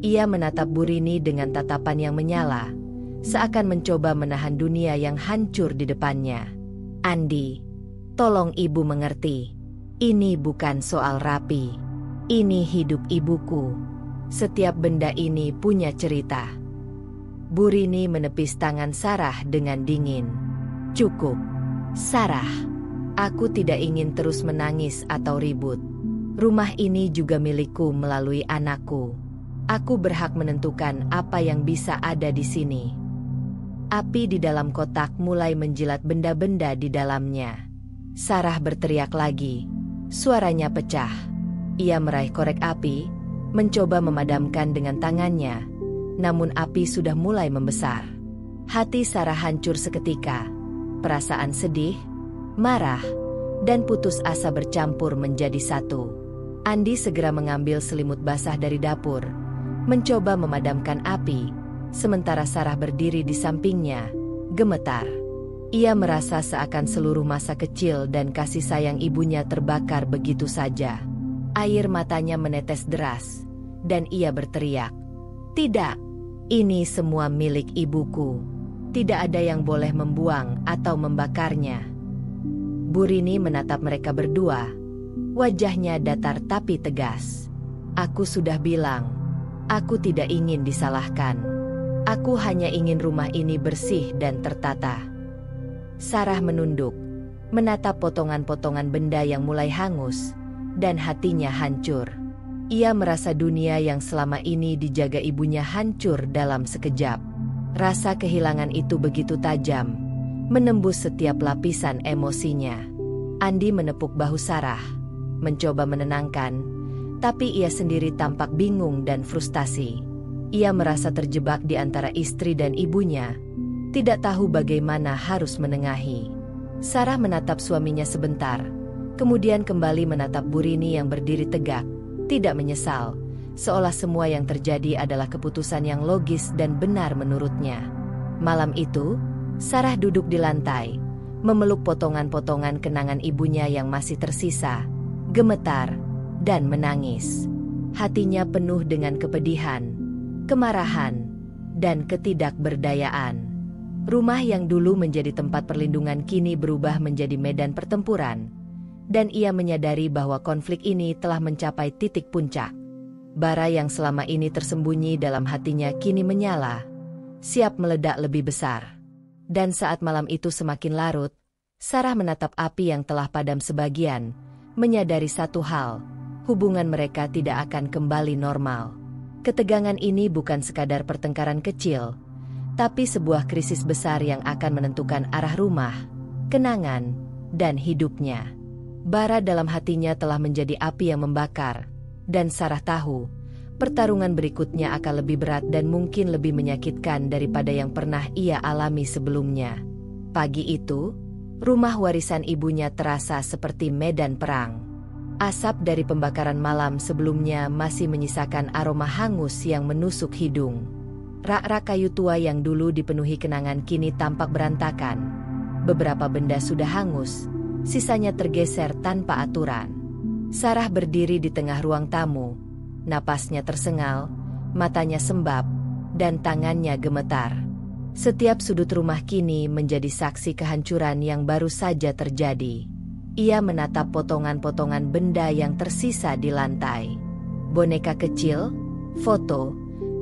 S1: Ia menatap Burini dengan tatapan yang menyala, seakan mencoba menahan dunia yang hancur di depannya. "Andi, tolong ibu mengerti. Ini bukan soal Rapi. Ini hidup ibuku. Setiap benda ini punya cerita." Burini menepis tangan Sarah dengan dingin. "Cukup, Sarah. Aku tidak ingin terus menangis atau ribut. Rumah ini juga milikku melalui anakku. Aku berhak menentukan apa yang bisa ada di sini." Api di dalam kotak mulai menjilat benda-benda di dalamnya. Sarah berteriak lagi. Suaranya pecah. Ia meraih korek api, mencoba memadamkan dengan tangannya. Namun api sudah mulai membesar. Hati Sarah hancur seketika. Perasaan sedih, marah, dan putus asa bercampur menjadi satu. Andi segera mengambil selimut basah dari dapur, mencoba memadamkan api, sementara Sarah berdiri di sampingnya, gemetar. Ia merasa seakan seluruh masa kecil dan kasih sayang ibunya terbakar begitu saja. Air matanya menetes deras, dan ia berteriak, "Tidak, ini semua milik ibuku. Tidak ada yang boleh membuang atau membakarnya." Bu Rini menatap mereka berdua. Wajahnya datar tapi tegas. "Aku sudah bilang, aku tidak ingin disalahkan. Aku hanya ingin rumah ini bersih dan tertata." Sarah menunduk, menatap potongan-potongan benda yang mulai hangus, dan hatinya hancur. Ia merasa dunia yang selama ini dijaga ibunya hancur dalam sekejap. Rasa kehilangan itu begitu tajam, menembus setiap lapisan emosinya. Andi menepuk bahu Sarah, mencoba menenangkan, tapi ia sendiri tampak bingung dan frustasi. Ia merasa terjebak di antara istri dan ibunya, tidak tahu bagaimana harus menengahi. Sarah menatap suaminya sebentar, kemudian kembali menatap Bu Rini yang berdiri tegak, tidak menyesal, seolah semua yang terjadi adalah keputusan yang logis dan benar menurutnya. Malam itu, Sarah duduk di lantai, memeluk potongan-potongan kenangan ibunya yang masih tersisa, gemetar, dan menangis. Hatinya penuh dengan kepedihan, kemarahan, dan ketidakberdayaan. Rumah yang dulu menjadi tempat perlindungan kini berubah menjadi medan pertempuran, dan ia menyadari bahwa konflik ini telah mencapai titik puncak. Bara yang selama ini tersembunyi dalam hatinya kini menyala, siap meledak lebih besar. Dan saat malam itu semakin larut, Sarah menatap api yang telah padam sebagian, menyadari satu hal, hubungan mereka tidak akan kembali normal. Ketegangan ini bukan sekadar pertengkaran kecil, tapi sebuah krisis besar yang akan menentukan arah rumah, kenangan, dan hidupnya. Bara dalam hatinya telah menjadi api yang membakar, dan Sarah tahu, pertarungan berikutnya akan lebih berat dan mungkin lebih menyakitkan daripada yang pernah ia alami sebelumnya. Pagi itu, rumah warisan ibunya terasa seperti medan perang. Asap dari pembakaran malam sebelumnya masih menyisakan aroma hangus yang menusuk hidung. Rak-rak kayu tua yang dulu dipenuhi kenangan kini tampak berantakan. Beberapa benda sudah hangus, sisanya tergeser tanpa aturan. Sarah berdiri di tengah ruang tamu, napasnya tersengal, matanya sembab, dan tangannya gemetar. Setiap sudut rumah kini menjadi saksi kehancuran yang baru saja terjadi. Ia menatap potongan-potongan benda yang tersisa di lantai. Boneka kecil, foto,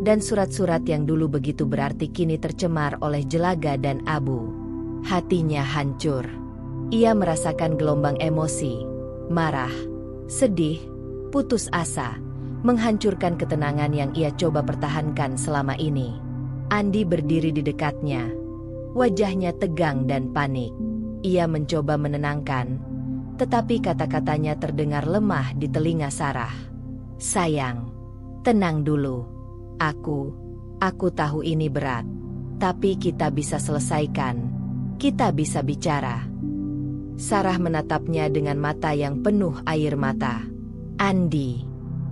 S1: dan surat-surat yang dulu begitu berarti kini tercemar oleh jelaga dan abu. Hatinya hancur. Ia merasakan gelombang emosi, marah, sedih, putus asa, menghancurkan ketenangan yang ia coba pertahankan selama ini. Andi berdiri di dekatnya. Wajahnya tegang dan panik. Ia mencoba menenangkan, tetapi kata-katanya terdengar lemah di telinga Sarah. "Sayang, tenang dulu. Aku tahu ini berat. Tapi kita bisa selesaikan. Kita bisa bicara." Sarah menatapnya dengan mata yang penuh air mata. "Andi,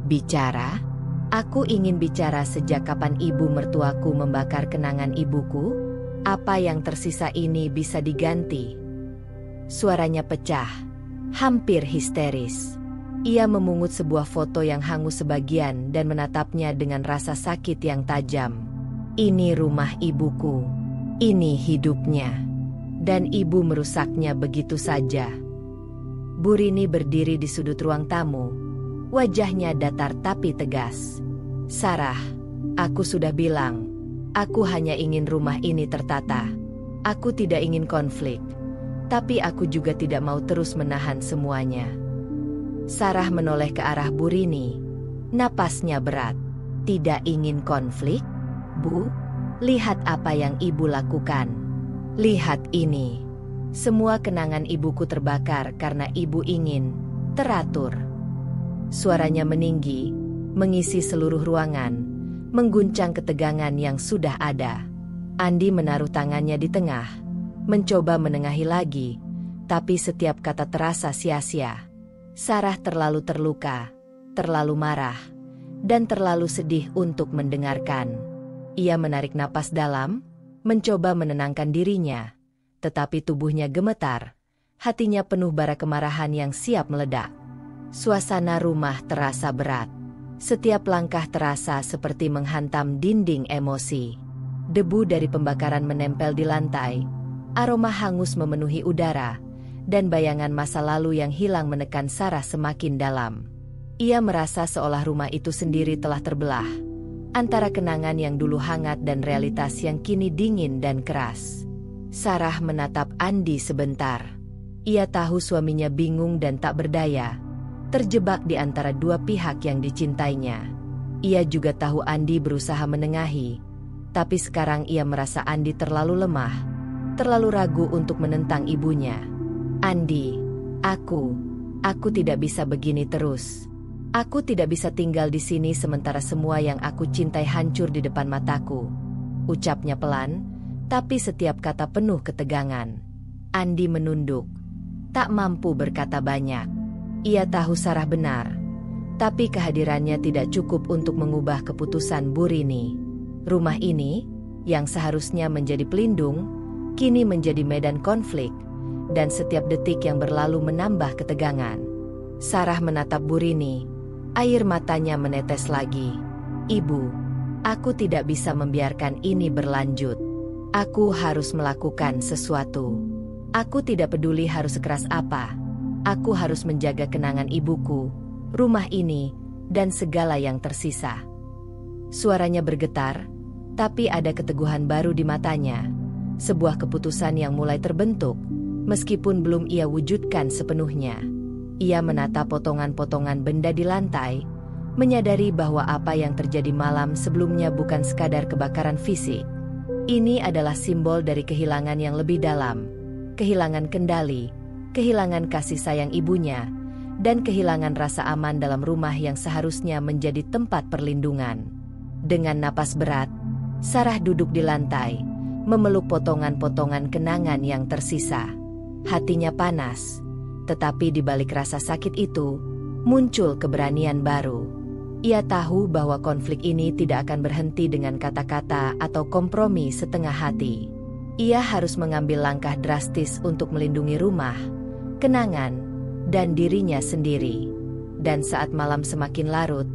S1: bicara? Aku ingin bicara sejak kapan ibu mertuaku membakar kenangan ibuku? Apa yang tersisa ini bisa diganti?" Suaranya pecah, hampir histeris. Ia memungut sebuah foto yang hangus sebagian dan menatapnya dengan rasa sakit yang tajam. "Ini rumah ibuku. Ini hidupnya. Dan ibu merusaknya begitu saja." Bu Rini berdiri di sudut ruang tamu. Wajahnya datar tapi tegas. "Sarah, aku sudah bilang, aku hanya ingin rumah ini tertata. Aku tidak ingin konflik, tapi aku juga tidak mau terus menahan semuanya." Sarah menoleh ke arah Bu Rini. Napasnya berat. "Tidak ingin konflik? Bu, lihat apa yang ibu lakukan. Lihat ini. Semua kenangan ibuku terbakar karena ibu ingin teratur." Suaranya meninggi, mengisi seluruh ruangan, mengguncang ketegangan yang sudah ada. Andi menaruh tangannya di tengah, mencoba menengahi lagi, Tapi setiap kata terasa sia-sia. Sarah terlalu terluka, terlalu marah, dan terlalu sedih untuk mendengarkan. Ia menarik napas dalam, mencoba menenangkan dirinya, tetapi tubuhnya gemetar, hatinya penuh bara kemarahan yang siap meledak. Suasana rumah terasa berat. Setiap langkah terasa seperti menghantam dinding emosi. Debu dari pembakaran menempel di lantai, aroma hangus memenuhi udara, dan bayangan masa lalu yang hilang menekan Sarah semakin dalam. Ia merasa seolah rumah itu sendiri telah terbelah, antara kenangan yang dulu hangat dan realitas yang kini dingin dan keras. Sarah menatap Andi sebentar. Ia tahu suaminya bingung dan tak berdaya, terjebak di antara dua pihak yang dicintainya. Ia juga tahu Andi berusaha menengahi, tapi sekarang ia merasa Andi terlalu lemah, terlalu ragu untuk menentang ibunya. Andi, aku tidak bisa begini terus. Aku tidak bisa tinggal di sini sementara semua yang aku cintai hancur di depan mataku. Ucapnya pelan, tapi setiap kata penuh ketegangan. Andi menunduk, tak mampu berkata banyak. Ia tahu Sarah benar, tapi kehadirannya tidak cukup untuk mengubah keputusan Bu Rini. Rumah ini, yang seharusnya menjadi pelindung, kini menjadi medan konflik, dan setiap detik yang berlalu menambah ketegangan. Sarah menatap Bu Rini, air matanya menetes lagi. Ibu, aku tidak bisa membiarkan ini berlanjut. Aku harus melakukan sesuatu. Aku tidak peduli harus sekeras apa. Aku harus menjaga kenangan ibuku, rumah ini, dan segala yang tersisa. Suaranya bergetar, tapi ada keteguhan baru di matanya. Sebuah keputusan yang mulai terbentuk, meskipun belum ia wujudkan sepenuhnya. Ia menatap potongan-potongan benda di lantai, menyadari bahwa apa yang terjadi malam sebelumnya bukan sekadar kebakaran fisik. Ini adalah simbol dari kehilangan yang lebih dalam, kehilangan kendali, kehilangan kasih sayang ibunya, dan kehilangan rasa aman dalam rumah yang seharusnya menjadi tempat perlindungan. Dengan napas berat, Sarah duduk di lantai, memeluk potongan-potongan kenangan yang tersisa. Hatinya panas, tetapi di balik rasa sakit itu, muncul keberanian baru. Ia tahu bahwa konflik ini tidak akan berhenti dengan kata-kata atau kompromi setengah hati. Ia harus mengambil langkah drastis untuk melindungi rumah, kenangan, dan dirinya sendiri. Dan saat malam semakin larut,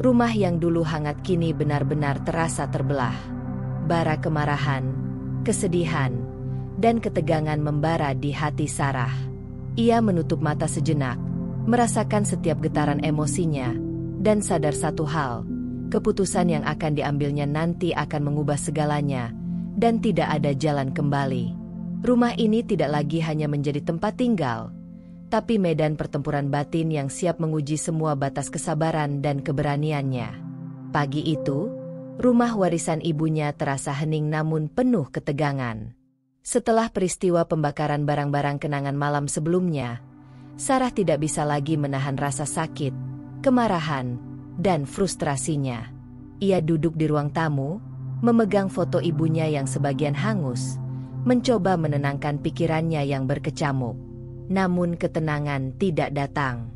S1: rumah yang dulu hangat kini benar-benar terasa terbelah. Bara kemarahan, kesedihan, dan ketegangan membara di hati Sarah. Ia menutup mata sejenak, merasakan setiap getaran emosinya, dan sadar satu hal, keputusan yang akan diambilnya nanti akan mengubah segalanya, dan tidak ada jalan kembali. Rumah ini tidak lagi hanya menjadi tempat tinggal, tapi medan pertempuran batin yang siap menguji semua batas kesabaran dan keberaniannya. Pagi itu, rumah warisan ibunya terasa hening namun penuh ketegangan. Setelah peristiwa pembakaran barang-barang kenangan malam sebelumnya, Sarah tidak bisa lagi menahan rasa sakit, kemarahan, dan frustrasinya. Ia duduk di ruang tamu, memegang foto ibunya yang sebagian hangus, mencoba menenangkan pikirannya yang berkecamuk. Namun ketenangan tidak datang.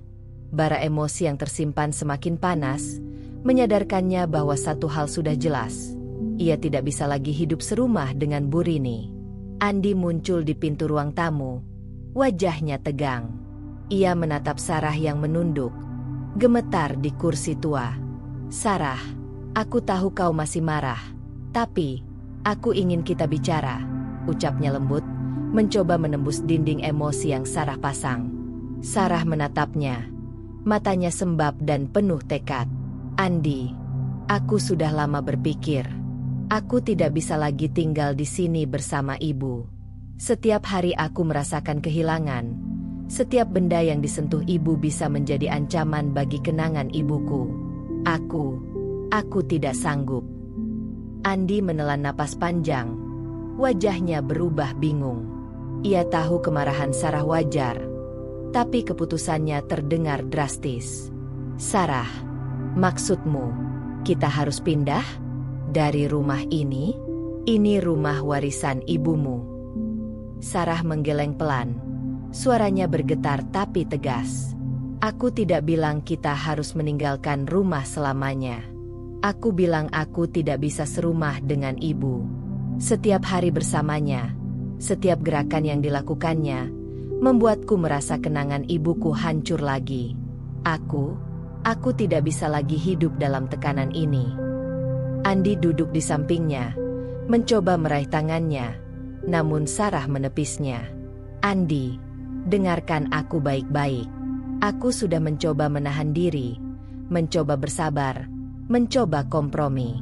S1: Bara emosi yang tersimpan semakin panas, menyadarkannya bahwa satu hal sudah jelas. Ia tidak bisa lagi hidup serumah dengan Bu Rini. Andi muncul di pintu ruang tamu, wajahnya tegang. Ia menatap Sarah yang menunduk, gemetar di kursi tua. Sarah, aku tahu kau masih marah, tapi aku ingin kita bicara, ucapnya lembut, mencoba menembus dinding emosi yang Sarah pasang. Sarah menatapnya, matanya sembab dan penuh tekad. Andi, aku sudah lama berpikir. Aku tidak bisa lagi tinggal di sini bersama ibu. Setiap hari aku merasakan kehilangan. Setiap benda yang disentuh ibu bisa menjadi ancaman bagi kenangan ibuku. Aku tidak sanggup. Andi menelan napas panjang. Wajahnya berubah bingung. Ia tahu kemarahan Sarah wajar, tapi keputusannya terdengar drastis. Sarah, maksudmu, kita harus pindah? Dari rumah ini? Ini rumah warisan ibumu. Sarah menggeleng pelan. Suaranya bergetar tapi tegas. Aku tidak bilang kita harus meninggalkan rumah selamanya. Aku bilang aku tidak bisa serumah dengan ibu. Setiap hari bersamanya, setiap gerakan yang dilakukannya, membuatku merasa kenangan ibuku hancur lagi. Aku tidak bisa lagi hidup dalam tekanan ini. Andi duduk di sampingnya, mencoba meraih tangannya, namun Sarah menepisnya. Andi, dengarkan aku baik-baik. Aku sudah mencoba menahan diri, mencoba bersabar, mencoba kompromi.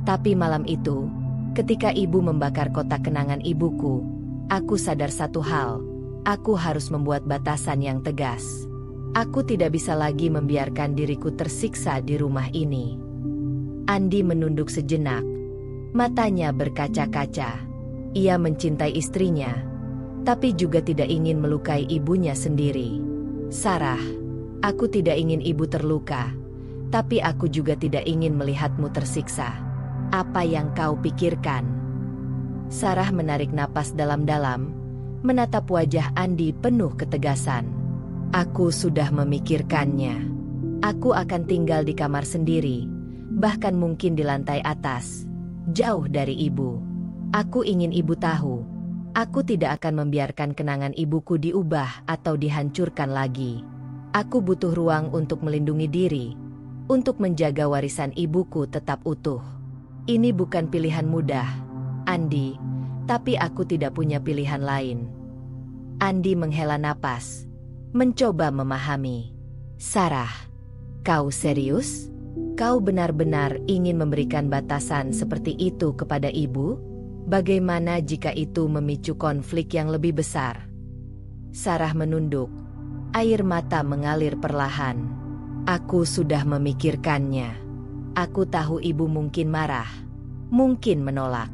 S1: Tapi malam itu, ketika ibu membakar kotak kenangan ibuku, aku sadar satu hal, aku harus membuat batasan yang tegas. Aku tidak bisa lagi membiarkan diriku tersiksa di rumah ini. Andi menunduk sejenak, matanya berkaca-kaca. Ia mencintai istrinya, tapi juga tidak ingin melukai ibunya sendiri. Sarah, aku tidak ingin ibu terluka, tapi aku juga tidak ingin melihatmu tersiksa. Apa yang kau pikirkan? Sarah menarik napas dalam-dalam, menatap wajah Andi penuh ketegasan. Aku sudah memikirkannya. Aku akan tinggal di kamar sendiri, bahkan mungkin di lantai atas, jauh dari ibu. Aku ingin ibu tahu, aku tidak akan membiarkan kenangan ibuku diubah atau dihancurkan lagi. Aku butuh ruang untuk melindungi diri, untuk menjaga warisan ibuku tetap utuh. Ini bukan pilihan mudah, Andi, tapi aku tidak punya pilihan lain. Andi menghela napas, mencoba memahami. Sarah, kau serius? Kau benar-benar ingin memberikan batasan seperti itu kepada ibu? Bagaimana jika itu memicu konflik yang lebih besar? Sarah menunduk, air mata mengalir perlahan. Aku sudah memikirkannya. Aku tahu ibu mungkin marah, mungkin menolak,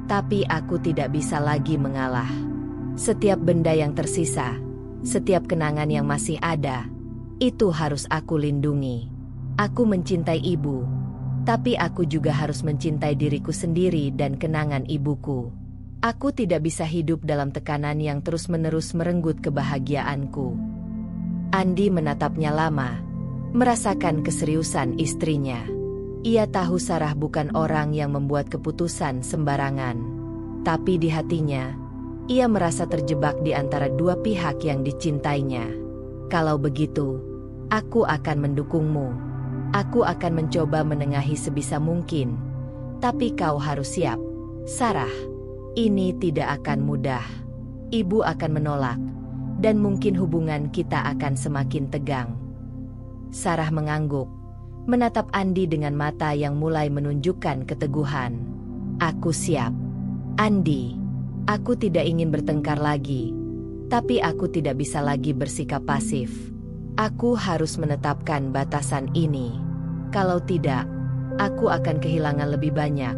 S1: tapi aku tidak bisa lagi mengalah. Setiap benda yang tersisa, setiap kenangan yang masih ada, itu harus aku lindungi. Aku mencintai ibu, tapi aku juga harus mencintai diriku sendiri dan kenangan ibuku. Aku tidak bisa hidup dalam tekanan yang terus-menerus merenggut kebahagiaanku. Andi menatapnya lama, merasakan keseriusan istrinya. Ia tahu Sarah bukan orang yang membuat keputusan sembarangan. Tapi di hatinya, ia merasa terjebak di antara dua pihak yang dicintainya. Kalau begitu, aku akan mendukungmu. Aku akan mencoba menengahi sebisa mungkin. Tapi kau harus siap, Sarah. Ini tidak akan mudah. Ibu akan menolak, dan mungkin hubungan kita akan semakin tegang. Sarah mengangguk, menatap Andi dengan mata yang mulai menunjukkan keteguhan. Aku siap. Andi, aku tidak ingin bertengkar lagi, tapi aku tidak bisa lagi bersikap pasif. Aku harus menetapkan batasan ini. Kalau tidak, aku akan kehilangan lebih banyak,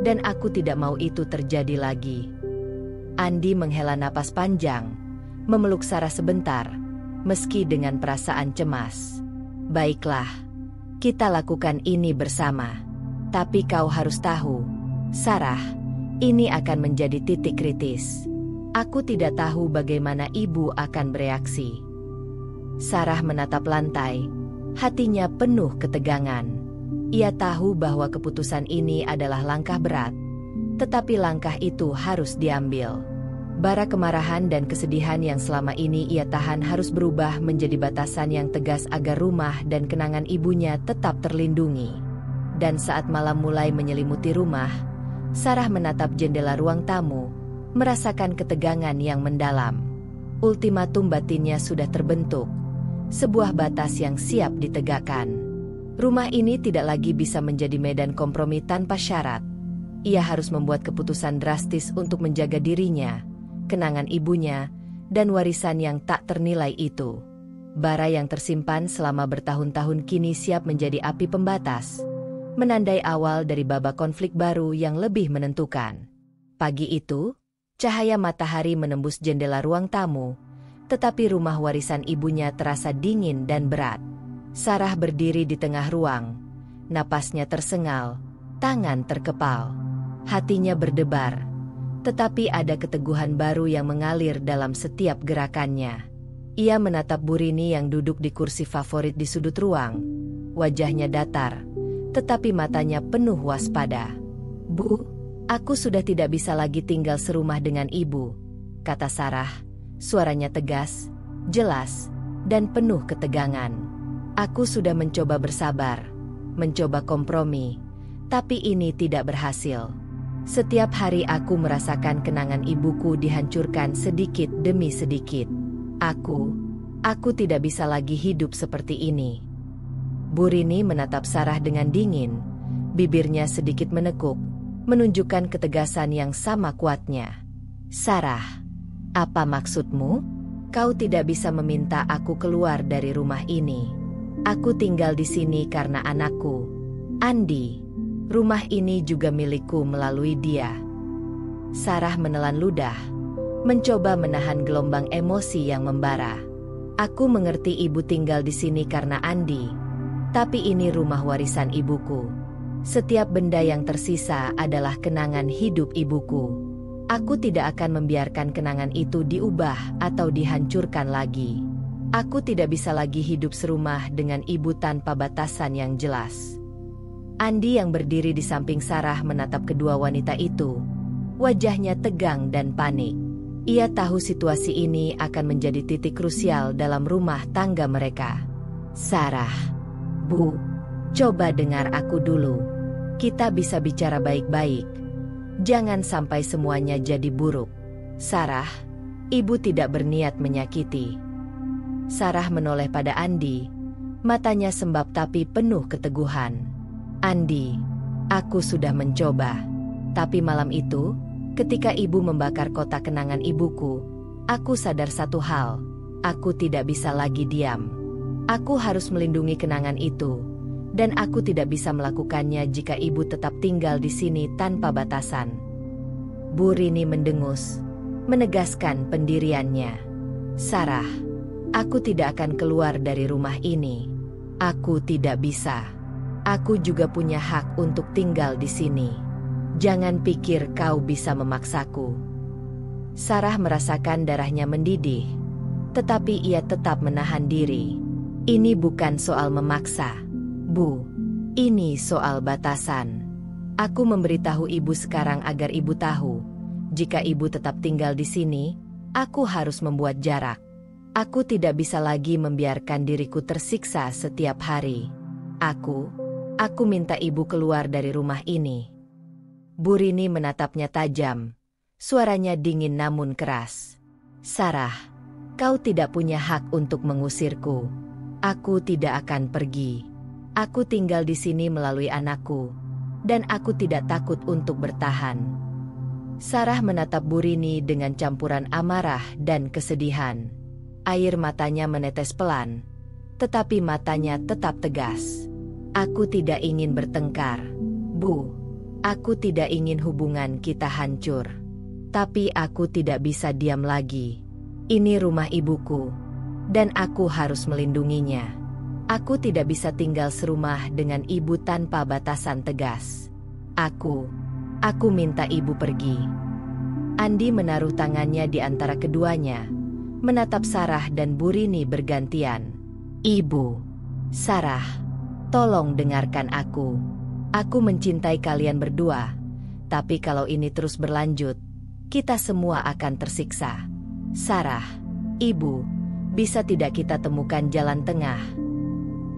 S1: dan aku tidak mau itu terjadi lagi. Andi menghela napas panjang, memeluk Sarah sebentar, meski dengan perasaan cemas. Baiklah, kita lakukan ini bersama. Tapi kau harus tahu, Sarah, ini akan menjadi titik kritis. Aku tidak tahu bagaimana ibu akan bereaksi. Sarah menatap lantai, hatinya penuh ketegangan. Ia tahu bahwa keputusan ini adalah langkah berat, tetapi langkah itu harus diambil. Bara kemarahan dan kesedihan yang selama ini ia tahan harus berubah menjadi batasan yang tegas agar rumah dan kenangan ibunya tetap terlindungi. Dan saat malam mulai menyelimuti rumah, Sarah menatap jendela ruang tamu, merasakan ketegangan yang mendalam. Ultimatum batinnya sudah terbentuk, sebuah batas yang siap ditegakkan. Rumah ini tidak lagi bisa menjadi medan kompromi tanpa syarat. Ia harus membuat keputusan drastis untuk menjaga dirinya, kenangan ibunya, dan warisan yang tak ternilai itu. Bara yang tersimpan selama bertahun-tahun kini siap menjadi api pembatas, menandai awal dari babak konflik baru yang lebih menentukan. Pagi itu, cahaya matahari menembus jendela ruang tamu, tetapi rumah warisan ibunya terasa dingin dan berat. Sarah berdiri di tengah ruang, napasnya tersengal, tangan terkepal. Hatinya berdebar, tetapi ada keteguhan baru yang mengalir dalam setiap gerakannya. Ia menatap Bu Rini yang duduk di kursi favorit di sudut ruang. Wajahnya datar, tetapi matanya penuh waspada. "Bu, aku sudah tidak bisa lagi tinggal serumah dengan ibu," kata Sarah. Suaranya tegas, jelas, dan penuh ketegangan. "Aku sudah mencoba bersabar, mencoba kompromi, tapi ini tidak berhasil. Setiap hari aku merasakan kenangan ibuku dihancurkan sedikit demi sedikit. Aku tidak bisa lagi hidup seperti ini." Bu Rini menatap Sarah dengan dingin, bibirnya sedikit menekuk, menunjukkan ketegasan yang sama kuatnya. "Sarah, apa maksudmu? Kau tidak bisa meminta aku keluar dari rumah ini. Aku tinggal di sini karena anakku, Andi. Rumah ini juga milikku melalui dia." Sarah menelan ludah, mencoba menahan gelombang emosi yang membara. "Aku mengerti ibu tinggal di sini karena Andi, tapi ini rumah warisan ibuku. Setiap benda yang tersisa adalah kenangan hidup ibuku. Aku tidak akan membiarkan kenangan itu diubah atau dihancurkan lagi. Aku tidak bisa lagi hidup serumah dengan ibu tanpa batasan yang jelas." Andi yang berdiri di samping Sarah menatap kedua wanita itu. Wajahnya tegang dan panik. Ia tahu situasi ini akan menjadi titik krusial dalam rumah tangga mereka. "Sarah, Bu, coba dengar aku dulu. Kita bisa bicara baik-baik. Jangan sampai semuanya jadi buruk." "Sarah, ibu tidak berniat menyakiti." Sarah menoleh pada Andi, matanya sembab tapi penuh keteguhan. "Andi, aku sudah mencoba. Tapi malam itu, ketika ibu membakar kotak kenangan ibuku, aku sadar satu hal, aku tidak bisa lagi diam. Aku harus melindungi kenangan itu, dan aku tidak bisa melakukannya jika ibu tetap tinggal di sini tanpa batasan." Bu Rini mendengus, menegaskan pendiriannya. "Sarah, aku tidak akan keluar dari rumah ini. Aku tidak bisa. Aku juga punya hak untuk tinggal di sini. Jangan pikir kau bisa memaksaku." Sarah merasakan darahnya mendidih, tetapi ia tetap menahan diri. "Ini bukan soal memaksa, Bu. Ini soal batasan. Aku memberitahu ibu sekarang agar ibu tahu, jika ibu tetap tinggal di sini, aku harus membuat jarak. Aku tidak bisa lagi membiarkan diriku tersiksa setiap hari. Aku minta ibu keluar dari rumah ini." Bu Rini menatapnya tajam. Suaranya dingin namun keras. "Sarah, kau tidak punya hak untuk mengusirku. Aku tidak akan pergi. Aku tinggal di sini melalui anakku, dan aku tidak takut untuk bertahan." Sarah menatap Bu Rini dengan campuran amarah dan kesedihan. Air matanya menetes pelan, tetapi matanya tetap tegas. "Aku tidak ingin bertengkar, Bu. Aku tidak ingin hubungan kita hancur. Tapi aku tidak bisa diam lagi. Ini rumah ibuku, dan aku harus melindunginya. Aku tidak bisa tinggal serumah dengan ibu tanpa batasan tegas. Aku minta ibu pergi." Andi menaruh tangannya di antara keduanya, menatap Sarah dan Bu Rini bergantian. "Ibu, Sarah, tolong dengarkan aku. Aku mencintai kalian berdua, tapi kalau ini terus berlanjut, kita semua akan tersiksa. Sarah, ibu, bisa tidak kita temukan jalan tengah?"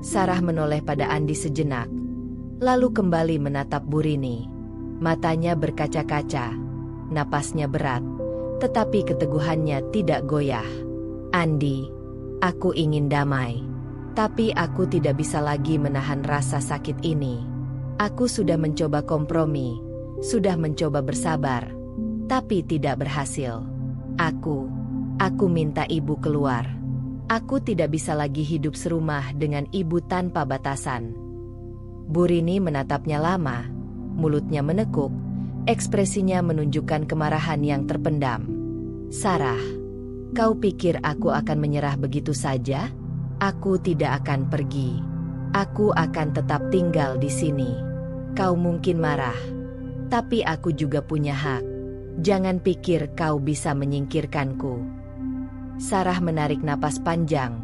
S1: Sarah menoleh pada Andi sejenak, lalu kembali menatap Bu Rini. Matanya berkaca-kaca, napasnya berat, tetapi keteguhannya tidak goyah. "Andi, aku ingin damai, tapi aku tidak bisa lagi menahan rasa sakit ini. Aku sudah mencoba kompromi, sudah mencoba bersabar, tapi tidak berhasil. Aku minta ibu keluar. Aku tidak bisa lagi hidup serumah dengan ibu tanpa batasan." Bu Rini menatapnya lama, mulutnya menekuk, ekspresinya menunjukkan kemarahan yang terpendam. "Sarah, kau pikir aku akan menyerah begitu saja? Aku tidak akan pergi. Aku akan tetap tinggal di sini. Kau mungkin marah, tapi aku juga punya hak. Jangan pikir kau bisa menyingkirkanku." Sarah menarik napas panjang.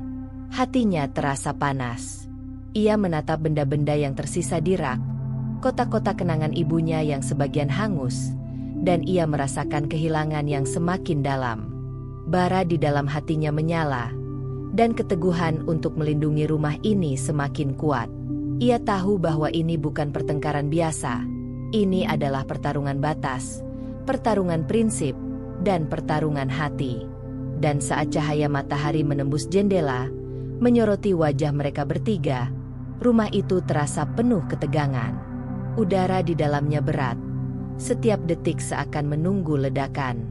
S1: Hatinya terasa panas. Ia menatap benda-benda yang tersisa di rak, kotak-kotak kenangan ibunya yang sebagian hangus, dan ia merasakan kehilangan yang semakin dalam. Bara di dalam hatinya menyala, dan keteguhan untuk melindungi rumah ini semakin kuat. Ia tahu bahwa ini bukan pertengkaran biasa. Ini adalah pertarungan batas, pertarungan prinsip, dan pertarungan hati. Dan saat cahaya matahari menembus jendela, menyoroti wajah mereka bertiga, rumah itu terasa penuh ketegangan. Udara di dalamnya berat. Setiap detik seakan menunggu ledakan.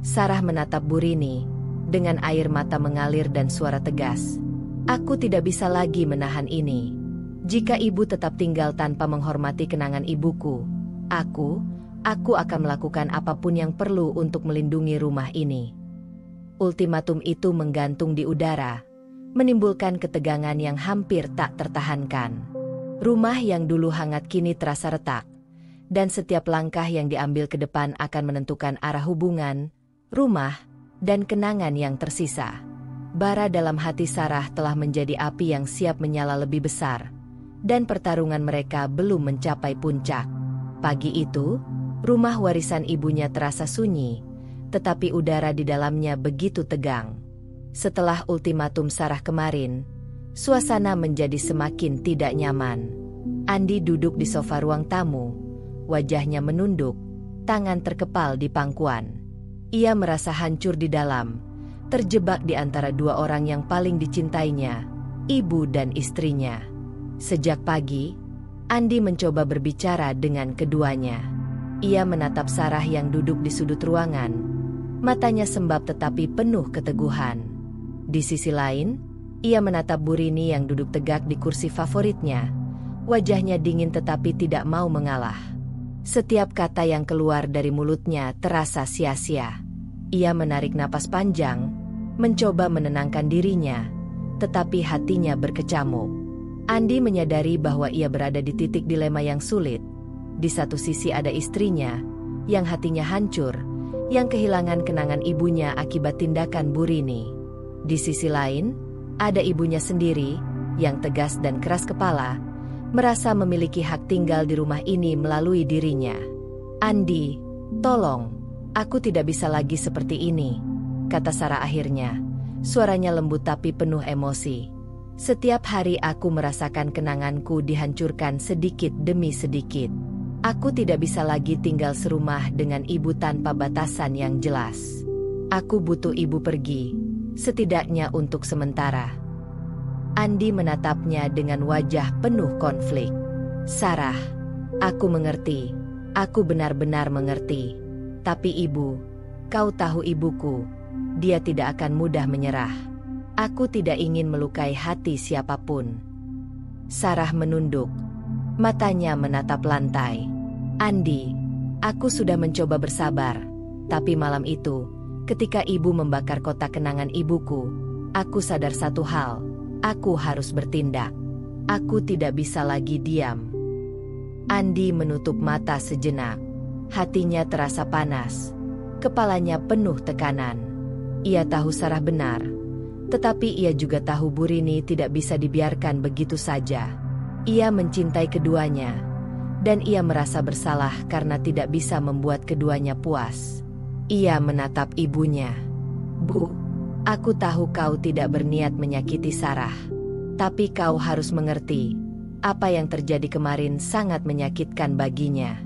S1: Sarah menatap Burini, dengan air mata mengalir dan suara tegas. Aku tidak bisa lagi menahan ini. Jika ibu tetap tinggal tanpa menghormati kenangan ibuku, aku akan melakukan apapun yang perlu untuk melindungi rumah ini. Ultimatum itu menggantung di udara, menimbulkan ketegangan yang hampir tak tertahankan. Rumah yang dulu hangat kini terasa retak, dan setiap langkah yang diambil ke depan akan menentukan arah hubungan, rumah, dan kenangan yang tersisa. Bara dalam hati Sarah telah menjadi api yang siap menyala lebih besar, dan pertarungan mereka belum mencapai puncak. Pagi itu, rumah warisan ibunya terasa sunyi, tetapi udara di dalamnya begitu tegang. Setelah ultimatum Sarah kemarin, suasana menjadi semakin tidak nyaman. Andi duduk di sofa ruang tamu, wajahnya menunduk, tangan terkepal di pangkuan. Ia merasa hancur di dalam, terjebak di antara dua orang yang paling dicintainya, ibu dan istrinya. Sejak pagi, Andi mencoba berbicara dengan keduanya. Ia menatap Sarah yang duduk di sudut ruangan, matanya sembab tetapi penuh keteguhan. Di sisi lain, ia menatap Burini yang duduk tegak di kursi favoritnya, wajahnya dingin tetapi tidak mau mengalah. Setiap kata yang keluar dari mulutnya terasa sia-sia. Ia menarik napas panjang, mencoba menenangkan dirinya, tetapi hatinya berkecamuk. Andi menyadari bahwa ia berada di titik dilema yang sulit. Di satu sisi ada istrinya, yang hatinya hancur, yang kehilangan kenangan ibunya akibat tindakan Burini. Di sisi lain, ada ibunya sendiri, yang tegas dan keras kepala, merasa memiliki hak tinggal di rumah ini melalui dirinya. Andi, tolong, aku tidak bisa lagi seperti ini, kata Sarah akhirnya. Suaranya lembut tapi penuh emosi. Setiap hari aku merasakan kenanganku dihancurkan sedikit demi sedikit. Aku tidak bisa lagi tinggal serumah dengan ibu tanpa batasan yang jelas. Aku butuh ibu pergi, setidaknya untuk sementara. Andi menatapnya dengan wajah penuh konflik. Sarah, aku mengerti. Aku benar-benar mengerti. Tapi ibu, kau tahu ibuku, dia tidak akan mudah menyerah. Aku tidak ingin melukai hati siapapun. Sarah menunduk, matanya menatap lantai. Andi, aku sudah mencoba bersabar, tapi malam itu, ketika ibu membakar kotak kenangan ibuku, aku sadar satu hal, aku harus bertindak. Aku tidak bisa lagi diam. Andi menutup mata sejenak. Hatinya terasa panas. Kepalanya penuh tekanan. Ia tahu Sarah benar, tetapi ia juga tahu Burini tidak bisa dibiarkan begitu saja. Ia mencintai keduanya, dan ia merasa bersalah karena tidak bisa membuat keduanya puas. Ia menatap ibunya. Bu, aku tahu kau tidak berniat menyakiti Sarah. Tapi kau harus mengerti, apa yang terjadi kemarin sangat menyakitkan baginya.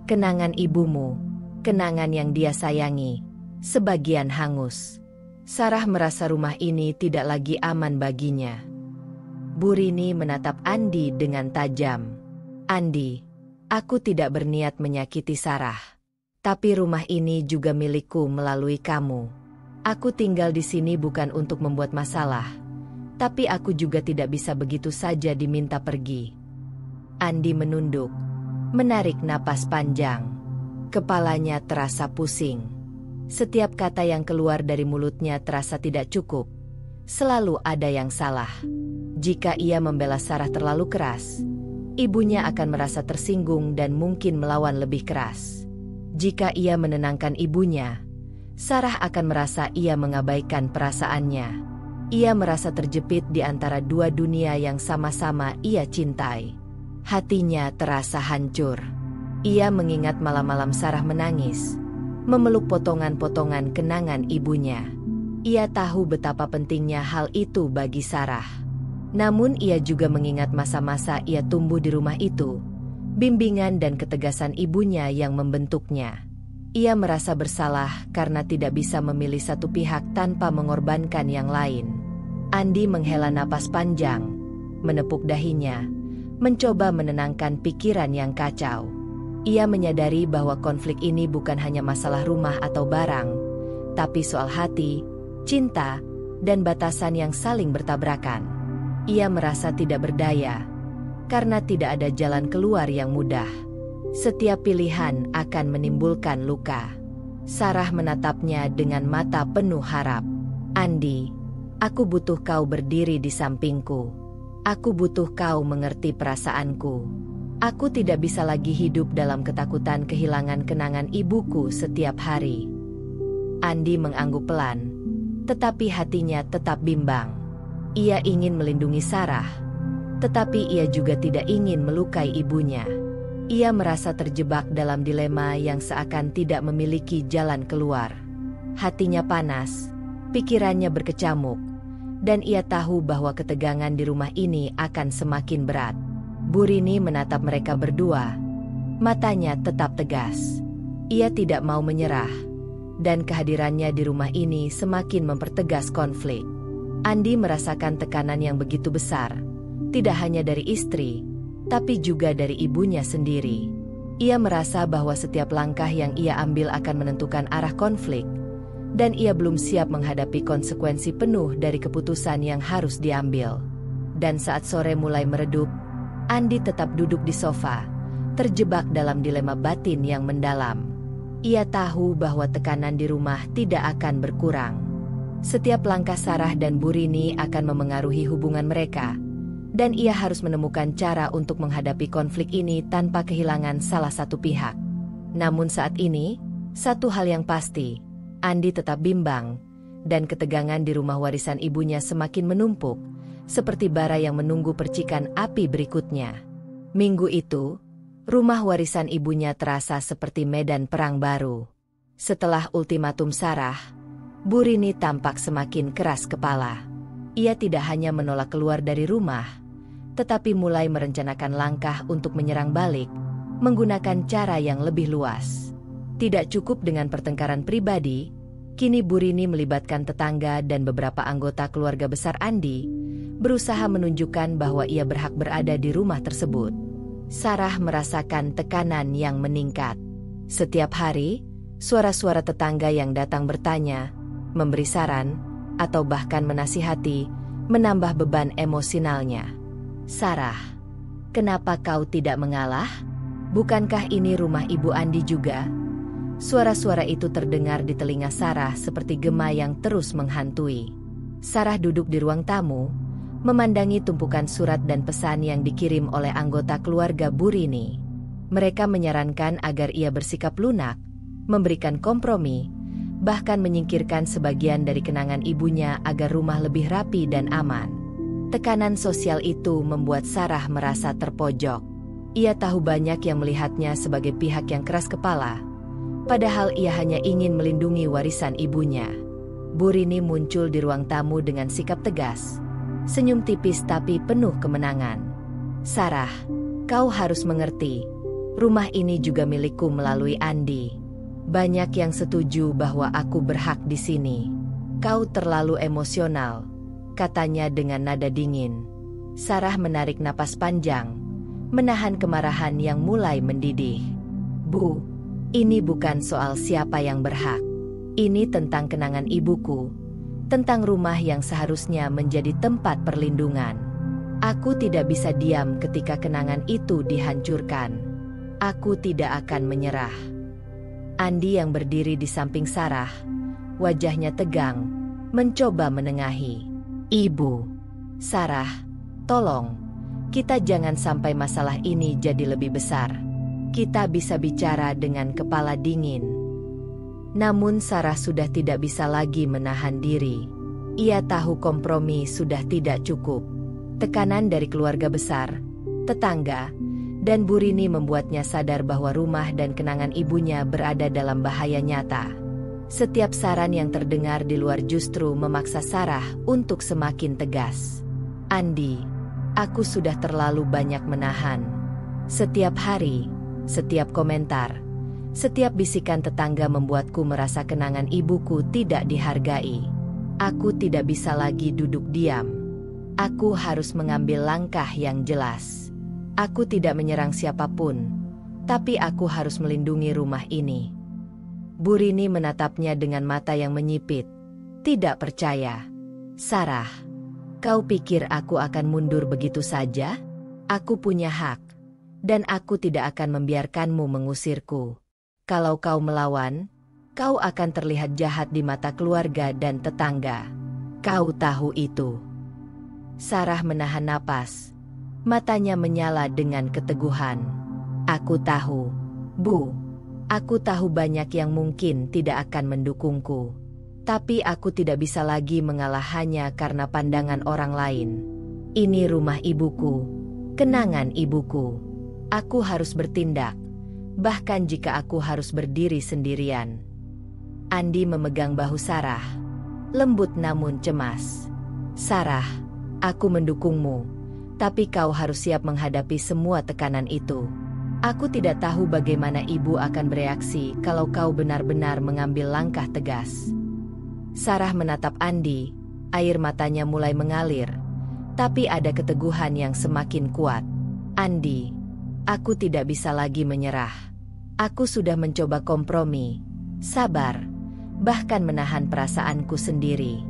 S1: Kenangan ibumu, kenangan yang dia sayangi, sebagian hangus. Sarah merasa rumah ini tidak lagi aman baginya. Burini menatap Andi dengan tajam. Andi, aku tidak berniat menyakiti Sarah. Tapi rumah ini juga milikku melalui kamu. Aku tinggal di sini bukan untuk membuat masalah. Tapi aku juga tidak bisa begitu saja diminta pergi. Andi menunduk, menarik napas panjang. Kepalanya terasa pusing. Setiap kata yang keluar dari mulutnya terasa tidak cukup. Selalu ada yang salah. Jika ia membela Sarah terlalu keras, ibunya akan merasa tersinggung dan mungkin melawan lebih keras. Jika ia menenangkan ibunya, Sarah akan merasa ia mengabaikan perasaannya. Ia merasa terjepit di antara dua dunia yang sama-sama ia cintai. Hatinya terasa hancur. Ia mengingat malam-malam Sarah menangis, memeluk potongan-potongan kenangan ibunya. Ia tahu betapa pentingnya hal itu bagi Sarah. Namun ia juga mengingat masa-masa ia tumbuh di rumah itu, bimbingan dan ketegasan ibunya yang membentuknya. Ia merasa bersalah karena tidak bisa memilih satu pihak tanpa mengorbankan yang lain. Andi menghela napas panjang, menepuk dahinya, mencoba menenangkan pikiran yang kacau. Ia menyadari bahwa konflik ini bukan hanya masalah rumah atau barang, tapi soal hati, cinta, dan batasan yang saling bertabrakan. Ia merasa tidak berdaya, karena tidak ada jalan keluar yang mudah. Setiap pilihan akan menimbulkan luka. Sarah menatapnya dengan mata penuh harap. Andi, aku butuh kau berdiri di sampingku. Aku butuh kau mengerti perasaanku. Aku tidak bisa lagi hidup dalam ketakutan kehilangan kenangan ibuku setiap hari. Andi mengangguk pelan, tetapi hatinya tetap bimbang. Ia ingin melindungi Sarah, tetapi ia juga tidak ingin melukai ibunya. Ia merasa terjebak dalam dilema yang seakan tidak memiliki jalan keluar. Hatinya panas, pikirannya berkecamuk, dan ia tahu bahwa ketegangan di rumah ini akan semakin berat. Bu Rini menatap mereka berdua, matanya tetap tegas. Ia tidak mau menyerah, dan kehadirannya di rumah ini semakin mempertegas konflik. Andi merasakan tekanan yang begitu besar, tidak hanya dari istri, tapi juga dari ibunya sendiri. Ia merasa bahwa setiap langkah yang ia ambil akan menentukan arah konflik, dan ia belum siap menghadapi konsekuensi penuh dari keputusan yang harus diambil. Dan saat sore mulai meredup, Andi tetap duduk di sofa, terjebak dalam dilema batin yang mendalam. Ia tahu bahwa tekanan di rumah tidak akan berkurang. Setiap langkah Sarah dan Bu Rini akan memengaruhi hubungan mereka, dan ia harus menemukan cara untuk menghadapi konflik ini tanpa kehilangan salah satu pihak. Namun saat ini, satu hal yang pasti, Andi tetap bimbang, dan ketegangan di rumah warisan ibunya semakin menumpuk, seperti bara yang menunggu percikan api berikutnya. Minggu itu, rumah warisan ibunya terasa seperti medan perang baru. Setelah ultimatum Sarah, Bu Rini tampak semakin keras kepala. Ia tidak hanya menolak keluar dari rumah, tetapi mulai merencanakan langkah untuk menyerang balik, menggunakan cara yang lebih luas. Tidak cukup dengan pertengkaran pribadi, kini Bu Rini melibatkan tetangga dan beberapa anggota keluarga besar Andi, berusaha menunjukkan bahwa ia berhak berada di rumah tersebut. Sarah merasakan tekanan yang meningkat. Setiap hari, suara-suara tetangga yang datang bertanya, memberi saran, atau bahkan menasihati, menambah beban emosionalnya. Sarah, kenapa kau tidak mengalah? Bukankah ini rumah Ibu Andi juga? Suara-suara itu terdengar di telinga Sarah seperti gema yang terus menghantui. Sarah duduk di ruang tamu, memandangi tumpukan surat dan pesan yang dikirim oleh anggota keluarga Bu Rini. Mereka menyarankan agar ia bersikap lunak, memberikan kompromi, bahkan menyingkirkan sebagian dari kenangan ibunya agar rumah lebih rapi dan aman. Tekanan sosial itu membuat Sarah merasa terpojok. Ia tahu banyak yang melihatnya sebagai pihak yang keras kepala, padahal ia hanya ingin melindungi warisan ibunya. Bu Rini muncul di ruang tamu dengan sikap tegas, senyum tipis tapi penuh kemenangan. Sarah, kau harus mengerti, rumah ini juga milikku melalui Andi. Banyak yang setuju bahwa aku berhak di sini. Kau terlalu emosional, katanya dengan nada dingin. Sarah menarik napas panjang, menahan kemarahan yang mulai mendidih. Bu, ini bukan soal siapa yang berhak. Ini tentang kenangan ibuku, tentang rumah yang seharusnya menjadi tempat perlindungan. Aku tidak bisa diam ketika kenangan itu dihancurkan. Aku tidak akan menyerah. Andi yang berdiri di samping Sarah, wajahnya tegang, mencoba menengahi. Ibu, Sarah, tolong, kita jangan sampai masalah ini jadi lebih besar. Kita bisa bicara dengan kepala dingin. Namun Sarah sudah tidak bisa lagi menahan diri. Ia tahu kompromi sudah tidak cukup. Tekanan dari keluarga besar, tetangga, dan Bu Rini membuatnya sadar bahwa rumah dan kenangan ibunya berada dalam bahaya nyata. Setiap saran yang terdengar di luar justru memaksa Sarah untuk semakin tegas. "Andi, aku sudah terlalu banyak menahan. Setiap hari, setiap komentar, setiap bisikan tetangga membuatku merasa kenangan ibuku tidak dihargai. Aku tidak bisa lagi duduk diam. Aku harus mengambil langkah yang jelas. Aku tidak menyerang siapapun, tapi aku harus melindungi rumah ini." Bu Rini menatapnya dengan mata yang menyipit. Tidak percaya. "Sarah, kau pikir aku akan mundur begitu saja? Aku punya hak, dan aku tidak akan membiarkanmu mengusirku. Kalau kau melawan, kau akan terlihat jahat di mata keluarga dan tetangga. Kau tahu itu." Sarah menahan napas. Matanya menyala dengan keteguhan. "Aku tahu, Bu. Aku tahu banyak yang mungkin tidak akan mendukungku. Tapi aku tidak bisa lagi mengalah hanya karena pandangan orang lain. Ini rumah ibuku, kenangan ibuku. Aku harus bertindak, bahkan jika aku harus berdiri sendirian." Andi memegang bahu Sarah, lembut namun cemas. "Sarah, aku mendukungmu, tapi kau harus siap menghadapi semua tekanan itu. Aku tidak tahu bagaimana ibu akan bereaksi kalau kau benar-benar mengambil langkah tegas." Sarah menatap Andi, air matanya mulai mengalir, tapi ada keteguhan yang semakin kuat. "Andi, aku tidak bisa lagi menyerah. Aku sudah mencoba kompromi, sabar, bahkan menahan perasaanku sendiri.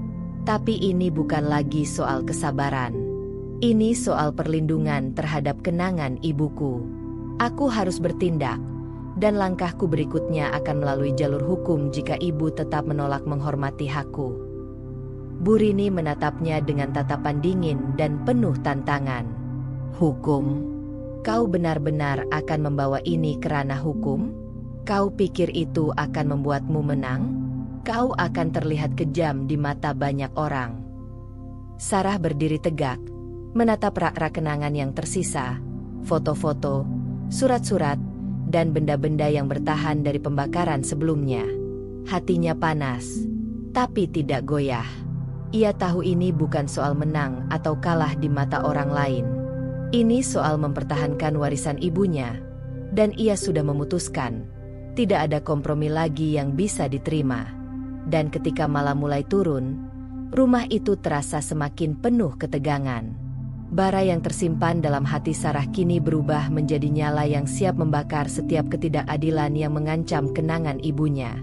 S1: Tapi ini bukan lagi soal kesabaran. Ini soal perlindungan terhadap kenangan ibuku. Aku harus bertindak, dan langkahku berikutnya akan melalui jalur hukum jika ibu tetap menolak menghormati hakku." Bu Rini menatapnya dengan tatapan dingin dan penuh tantangan. "Hukum? Kau benar-benar akan membawa ini ke ranah hukum? Kau pikir itu akan membuatmu menang? Kau akan terlihat kejam di mata banyak orang." Sarah berdiri tegak, menatap rak-rak kenangan yang tersisa, foto-foto, surat-surat, dan benda-benda yang bertahan dari pembakaran sebelumnya. Hatinya panas, tapi tidak goyah. Ia tahu ini bukan soal menang atau kalah di mata orang lain. Ini soal mempertahankan warisan ibunya, dan ia sudah memutuskan, tidak ada kompromi lagi yang bisa diterima. Dan ketika malam mulai turun, rumah itu terasa semakin penuh ketegangan. Bara yang tersimpan dalam hati Sarah kini berubah menjadi nyala yang siap membakar setiap ketidakadilan yang mengancam kenangan ibunya.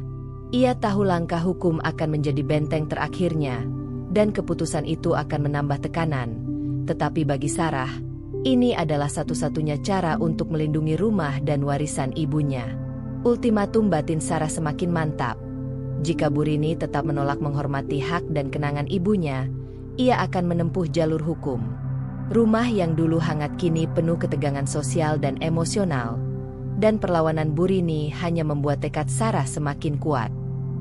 S1: Ia tahu langkah hukum akan menjadi benteng terakhirnya, dan keputusan itu akan menambah tekanan. Tetapi bagi Sarah, ini adalah satu-satunya cara untuk melindungi rumah dan warisan ibunya. Ultimatum batin Sarah semakin mantap. Jika Bu Rini tetap menolak menghormati hak dan kenangan ibunya, ia akan menempuh jalur hukum. Rumah yang dulu hangat kini penuh ketegangan sosial dan emosional, dan perlawanan Bu Rini hanya membuat tekad Sarah semakin kuat.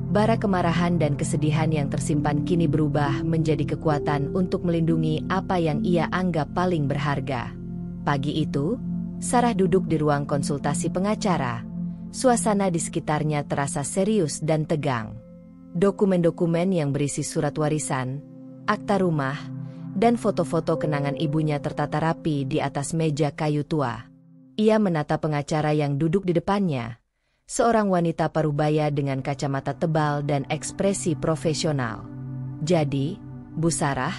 S1: Bara kemarahan dan kesedihan yang tersimpan kini berubah menjadi kekuatan untuk melindungi apa yang ia anggap paling berharga. Pagi itu, Sarah duduk di ruang konsultasi pengacara. Suasana di sekitarnya terasa serius dan tegang. Dokumen-dokumen yang berisi surat warisan, akta rumah, dan foto-foto kenangan ibunya tertata rapi di atas meja kayu tua. Ia menatap pengacara yang duduk di depannya, seorang wanita parubaya dengan kacamata tebal dan ekspresi profesional. "Jadi, Bu Sarah,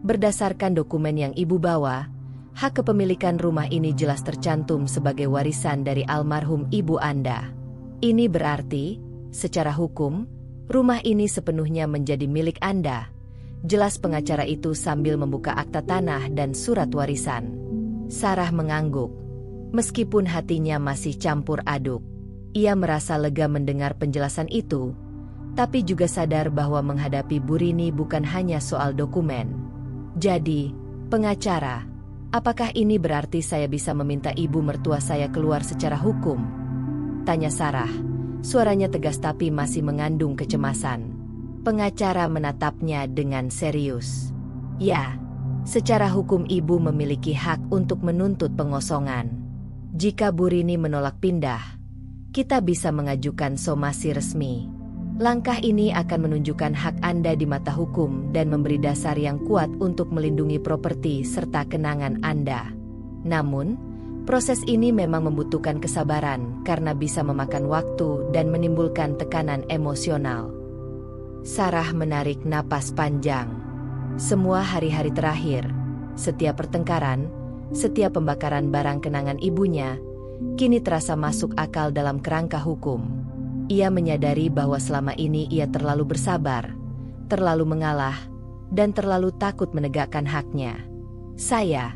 S1: berdasarkan dokumen yang ibu bawa, hak kepemilikan rumah ini jelas tercantum sebagai warisan dari almarhum ibu Anda. Ini berarti, secara hukum, rumah ini sepenuhnya menjadi milik Anda," jelas pengacara itu sambil membuka akta tanah dan surat warisan. Sarah mengangguk. Meskipun hatinya masih campur aduk, ia merasa lega mendengar penjelasan itu, tapi juga sadar bahwa menghadapi Bu Rini bukan hanya soal dokumen. "Jadi, pengacara, apakah ini berarti saya bisa meminta ibu mertua saya keluar secara hukum?" tanya Sarah, Suaranya tegas tapi masih mengandung kecemasan. Pengacara menatapnya dengan serius. Ya, secara hukum ibu memiliki hak untuk menuntut pengosongan. Jika Bu Rini menolak pindah, kita bisa mengajukan somasi resmi. Langkah ini akan menunjukkan hak Anda di mata hukum dan memberi dasar yang kuat untuk melindungi properti serta kenangan Anda. Namun, proses ini memang membutuhkan kesabaran karena bisa memakan waktu dan menimbulkan tekanan emosional. Sarah menarik napas panjang. Semua hari-hari terakhir, setiap pertengkaran, setiap pembakaran barang kenangan ibunya, kini terasa masuk akal dalam kerangka hukum. Ia menyadari bahwa selama ini ia terlalu bersabar, terlalu mengalah, dan terlalu takut menegakkan haknya. Saya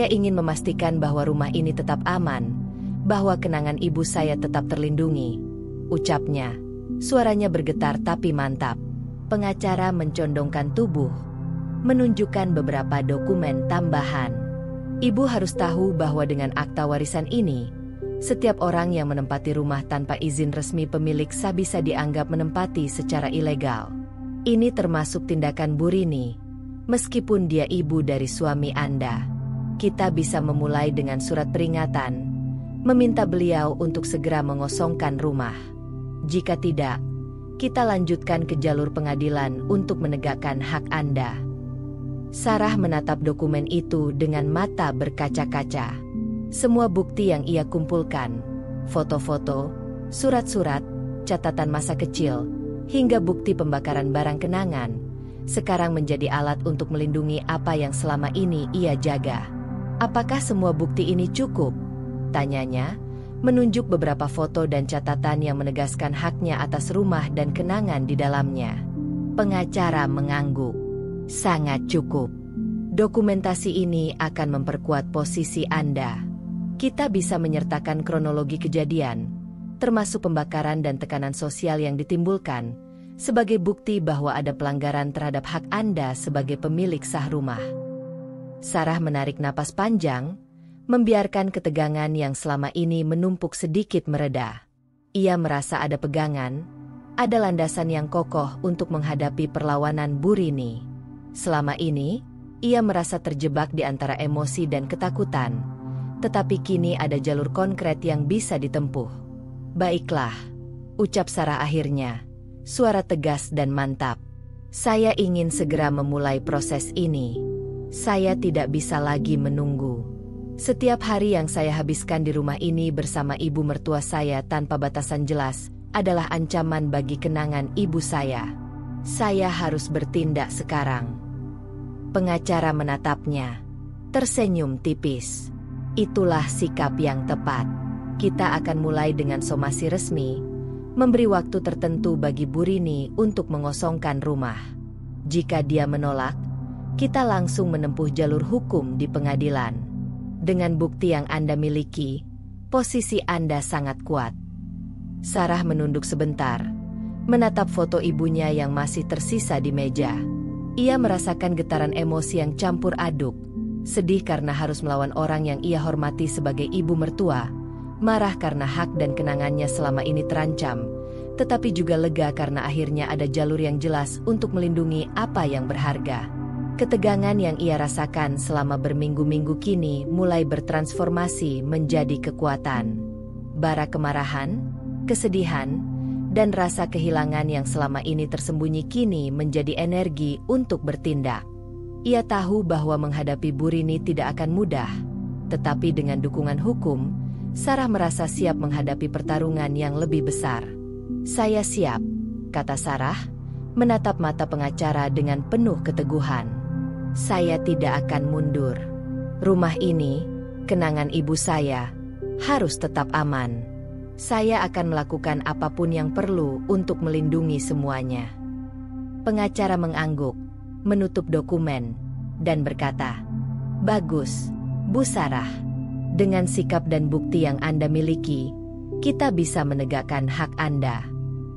S1: ingin memastikan bahwa rumah ini tetap aman, bahwa kenangan ibu saya tetap terlindungi, ucapnya. Suaranya bergetar tapi mantap. Pengacara mencondongkan tubuh, menunjukkan beberapa dokumen tambahan. Ibu harus tahu bahwa dengan akta warisan ini, setiap orang yang menempati rumah tanpa izin resmi pemilik bisa dianggap menempati secara ilegal. Ini termasuk tindakan Bu Rini, meskipun dia ibu dari suami Anda. Kita bisa memulai dengan surat peringatan, meminta beliau untuk segera mengosongkan rumah. Jika tidak, kita lanjutkan ke jalur pengadilan untuk menegakkan hak Anda. Sarah menatap dokumen itu dengan mata berkaca-kaca. Semua bukti yang ia kumpulkan, foto-foto, surat-surat, catatan masa kecil, hingga bukti pembakaran barang kenangan, sekarang menjadi alat untuk melindungi apa yang selama ini ia jaga. Apakah semua bukti ini cukup? Tanyanya, menunjuk beberapa foto dan catatan yang menegaskan haknya atas rumah dan kenangan di dalamnya. Pengacara mengangguk. Sangat cukup. Dokumentasi ini akan memperkuat posisi Anda. Kita bisa menyertakan kronologi kejadian, termasuk pembakaran dan tekanan sosial yang ditimbulkan, sebagai bukti bahwa ada pelanggaran terhadap hak Anda sebagai pemilik sah rumah. Sarah menarik napas panjang, membiarkan ketegangan yang selama ini menumpuk sedikit mereda. Ia merasa ada pegangan, ada landasan yang kokoh untuk menghadapi perlawanan Bu Rini. Selama ini, ia merasa terjebak di antara emosi dan ketakutan. Tetapi kini ada jalur konkret yang bisa ditempuh. Baiklah, ucap Sarah akhirnya, suara tegas dan mantap. Saya ingin segera memulai proses ini. Saya tidak bisa lagi menunggu. Setiap hari yang saya habiskan di rumah ini bersama ibu mertua saya tanpa batasan jelas adalah ancaman bagi kenangan ibu saya. Saya harus bertindak sekarang. Pengacara menatapnya, tersenyum tipis. Itulah sikap yang tepat. Kita akan mulai dengan somasi resmi, memberi waktu tertentu bagi Bu Rini untuk mengosongkan rumah. Jika dia menolak, kita langsung menempuh jalur hukum di pengadilan. Dengan bukti yang Anda miliki, posisi Anda sangat kuat. Sarah menunduk sebentar, menatap foto ibunya yang masih tersisa di meja. Ia merasakan getaran emosi yang campur aduk. Sedih karena harus melawan orang yang ia hormati sebagai ibu mertua, marah karena hak dan kenangannya selama ini terancam, tetapi juga lega karena akhirnya ada jalur yang jelas untuk melindungi apa yang berharga. Ketegangan yang ia rasakan selama berminggu-minggu kini mulai bertransformasi menjadi kekuatan. Bara kemarahan, kesedihan, dan rasa kehilangan yang selama ini tersembunyi kini menjadi energi untuk bertindak. Ia tahu bahwa menghadapi Bu Rini tidak akan mudah, tetapi dengan dukungan hukum, Sarah merasa siap menghadapi pertarungan yang lebih besar. Saya siap, kata Sarah, menatap mata pengacara dengan penuh keteguhan. Saya tidak akan mundur. Rumah ini, kenangan ibu saya, harus tetap aman. Saya akan melakukan apapun yang perlu untuk melindungi semuanya. Pengacara mengangguk, menutup dokumen, dan berkata, "Bagus, Bu Sarah. Dengan sikap dan bukti yang Anda miliki, kita bisa menegakkan hak Anda.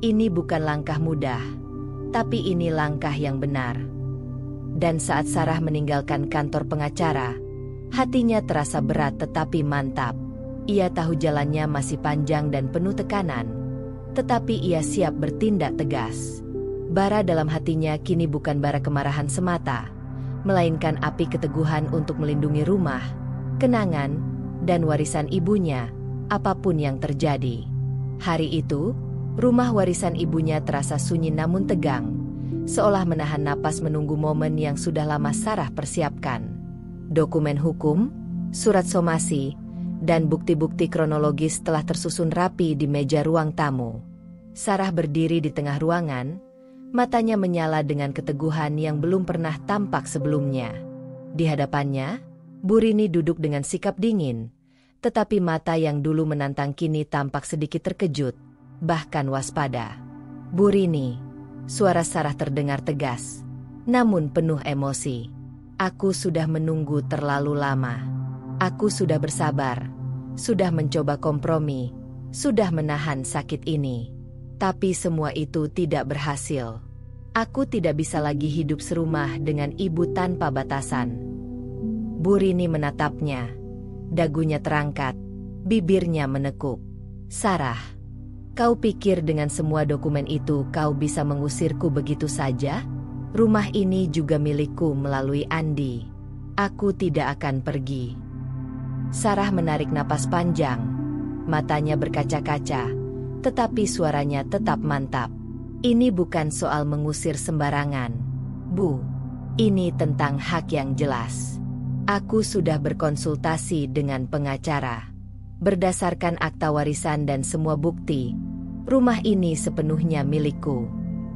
S1: Ini bukan langkah mudah, tapi ini langkah yang benar." Dan saat Sarah meninggalkan kantor pengacara, hatinya terasa berat tetapi mantap. Ia tahu jalannya masih panjang dan penuh tekanan, tetapi ia siap bertindak tegas. Bara dalam hatinya kini bukan bara kemarahan semata, melainkan api keteguhan untuk melindungi rumah, kenangan, dan warisan ibunya, apapun yang terjadi. Hari itu, rumah warisan ibunya terasa sunyi namun tegang, seolah menahan napas menunggu momen yang sudah lama Sarah persiapkan. Dokumen hukum, surat somasi, dan bukti-bukti kronologis telah tersusun rapi di meja ruang tamu. Sarah berdiri di tengah ruangan, matanya menyala dengan keteguhan yang belum pernah tampak sebelumnya. Di hadapannya, Bu Rini duduk dengan sikap dingin, tetapi mata yang dulu menantang kini tampak sedikit terkejut, bahkan waspada. "Bu Rini," suara Sarah terdengar tegas, namun penuh emosi. "Aku sudah menunggu terlalu lama. Aku sudah bersabar, sudah mencoba kompromi, sudah menahan sakit ini. Tapi semua itu tidak berhasil. Aku tidak bisa lagi hidup serumah dengan ibu tanpa batasan." Bu Rini menatapnya. Dagunya terangkat, bibirnya menekuk. "Sarah, kau pikir dengan semua dokumen itu kau bisa mengusirku begitu saja? Rumah ini juga milikku melalui Andi. Aku tidak akan pergi." Sarah menarik napas panjang. Matanya berkaca-kaca, tetapi suaranya tetap mantap. "Ini bukan soal mengusir sembarangan, Bu. Ini tentang hak yang jelas. Aku sudah berkonsultasi dengan pengacara. Berdasarkan akta warisan dan semua bukti, rumah ini sepenuhnya milikku.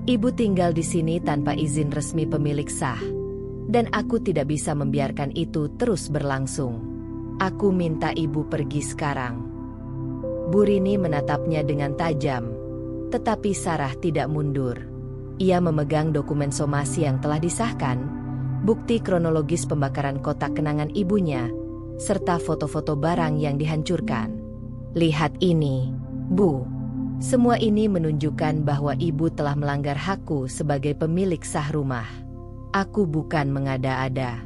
S1: Ibu tinggal di sini tanpa izin resmi pemilik sah, dan aku tidak bisa membiarkan itu terus berlangsung. Aku minta ibu pergi sekarang." Bu Rini menatapnya dengan tajam, tetapi Sarah tidak mundur. Ia memegang dokumen somasi yang telah disahkan, bukti kronologis pembakaran kotak kenangan ibunya, serta foto-foto barang yang dihancurkan. "Lihat ini, Bu. Semua ini menunjukkan bahwa ibu telah melanggar hakku sebagai pemilik sah rumah. Aku bukan mengada-ada.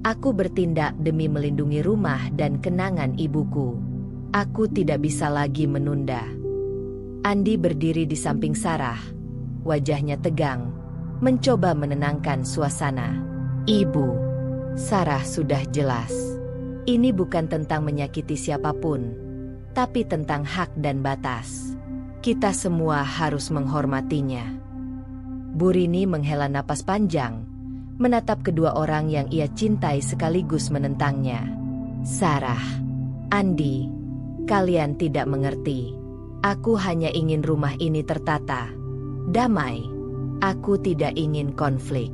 S1: Aku bertindak demi melindungi rumah dan kenangan ibuku. Aku tidak bisa lagi menunda." Andi berdiri di samping Sarah. Wajahnya tegang, mencoba menenangkan suasana. "Ibu, Sarah sudah jelas. Ini bukan tentang menyakiti siapapun, tapi tentang hak dan batas. Kita semua harus menghormatinya." Bu Rini menghela napas panjang, menatap kedua orang yang ia cintai sekaligus menentangnya. "Sarah, Andi, kalian tidak mengerti. Aku hanya ingin rumah ini tertata, damai. Aku tidak ingin konflik.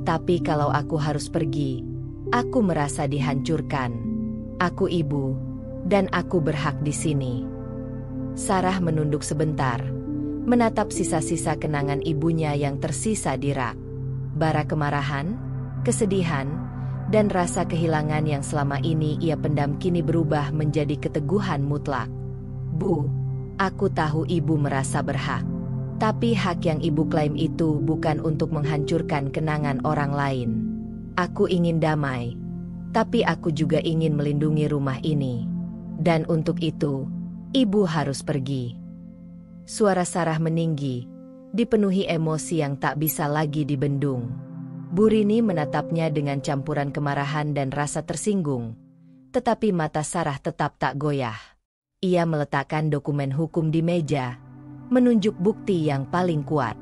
S1: Tapi kalau aku harus pergi, aku merasa dihancurkan. Aku ibu, dan aku berhak di sini." Sarah menunduk sebentar, menatap sisa-sisa kenangan ibunya yang tersisa di rak. Bara kemarahan, kesedihan, dan rasa kehilangan yang selama ini ia pendam kini berubah menjadi keteguhan mutlak. "Bu, aku tahu ibu merasa berhak. Tapi hak yang ibu klaim itu bukan untuk menghancurkan kenangan orang lain. Aku ingin damai, tapi aku juga ingin melindungi rumah ini. Dan untuk itu, ibu harus pergi." Suara Sarah meninggi, dipenuhi emosi yang tak bisa lagi dibendung. Bu Rini menatapnya dengan campuran kemarahan dan rasa tersinggung, tetapi mata Sarah tetap tak goyah. Ia meletakkan dokumen hukum di meja, menunjuk bukti yang paling kuat.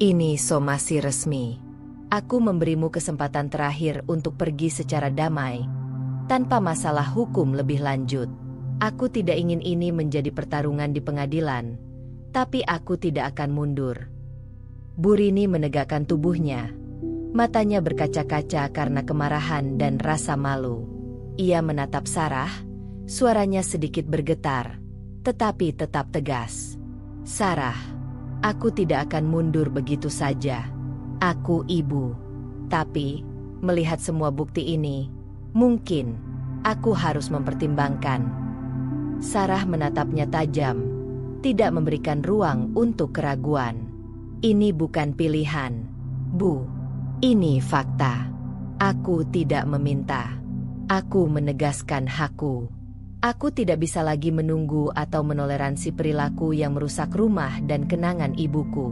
S1: "Ini somasi resmi. Aku memberimu kesempatan terakhir untuk pergi secara damai, tanpa masalah hukum lebih lanjut. Aku tidak ingin ini menjadi pertarungan di pengadilan, tapi aku tidak akan mundur." Bu Rini menegakkan tubuhnya, matanya berkaca-kaca karena kemarahan dan rasa malu. Ia menatap Sarah, suaranya sedikit bergetar, tetapi tetap tegas. "Sarah, aku tidak akan mundur begitu saja. Aku ibu. Tapi, melihat semua bukti ini, mungkin aku harus mempertimbangkan." Sarah menatapnya tajam, tidak memberikan ruang untuk keraguan. "Ini bukan pilihan, Bu. Ini fakta. Aku tidak meminta. Aku menegaskan hakku. Aku tidak bisa lagi menunggu atau menoleransi perilaku yang merusak rumah dan kenangan ibuku.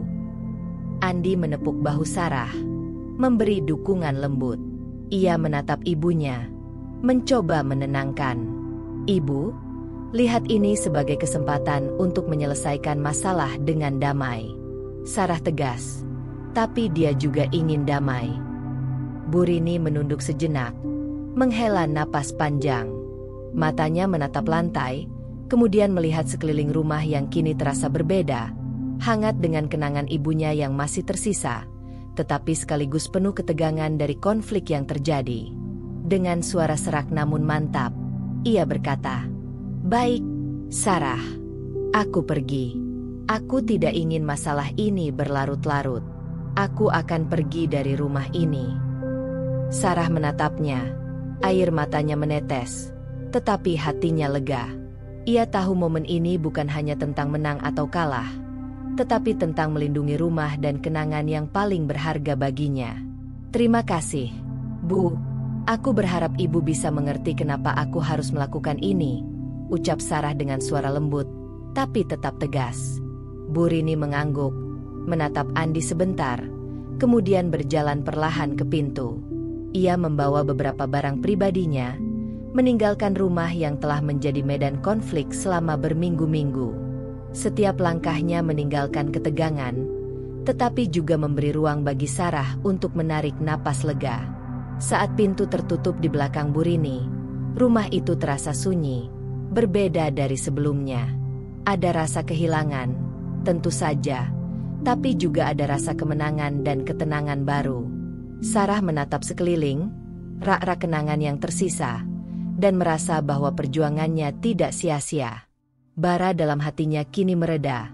S1: Andi menepuk bahu Sarah, memberi dukungan lembut. Ia menatap ibunya, mencoba menenangkan. Ibu, lihat ini sebagai kesempatan untuk menyelesaikan masalah dengan damai. Sarah tegas, tapi dia juga ingin damai. Bu Rini menunduk sejenak, menghela napas panjang. Matanya menatap lantai, kemudian melihat sekeliling rumah yang kini terasa berbeda, hangat dengan kenangan ibunya yang masih tersisa, tetapi sekaligus penuh ketegangan dari konflik yang terjadi. Dengan suara serak namun mantap, ia berkata, "Baik, Sarah. Aku pergi. Aku tidak ingin masalah ini berlarut-larut. Aku akan pergi dari rumah ini." Sarah menatapnya, air matanya menetes. Tetapi hatinya lega. Ia tahu momen ini bukan hanya tentang menang atau kalah, tetapi tentang melindungi rumah dan kenangan yang paling berharga baginya. "Terima kasih, Bu. Aku berharap Ibu bisa mengerti kenapa aku harus melakukan ini," ucap Sarah dengan suara lembut, tapi tetap tegas. Bu Rini mengangguk, menatap Andi sebentar, kemudian berjalan perlahan ke pintu. Ia membawa beberapa barang pribadinya, meninggalkan rumah yang telah menjadi medan konflik selama berminggu-minggu. Setiap langkahnya meninggalkan ketegangan, tetapi juga memberi ruang bagi Sarah untuk menarik napas lega. Saat pintu tertutup di belakang Bu Rini, rumah itu terasa sunyi, berbeda dari sebelumnya. Ada rasa kehilangan, tentu saja, tapi juga ada rasa kemenangan dan ketenangan baru. Sarah menatap sekeliling, rak-rak kenangan yang tersisa, dan merasa bahwa perjuangannya tidak sia-sia. Bara dalam hatinya kini mereda,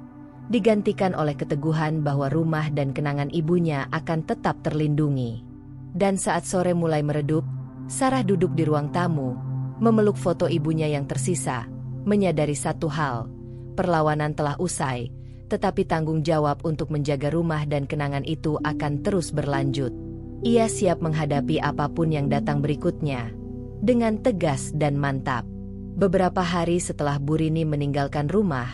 S1: digantikan oleh keteguhan bahwa rumah dan kenangan ibunya akan tetap terlindungi. Dan saat sore mulai meredup, Sarah duduk di ruang tamu, memeluk foto ibunya yang tersisa, menyadari satu hal, perlawanan telah usai, tetapi tanggung jawab untuk menjaga rumah dan kenangan itu akan terus berlanjut. Ia siap menghadapi apapun yang datang berikutnya, dengan tegas dan mantap. Beberapa hari setelah Bu Rini meninggalkan rumah,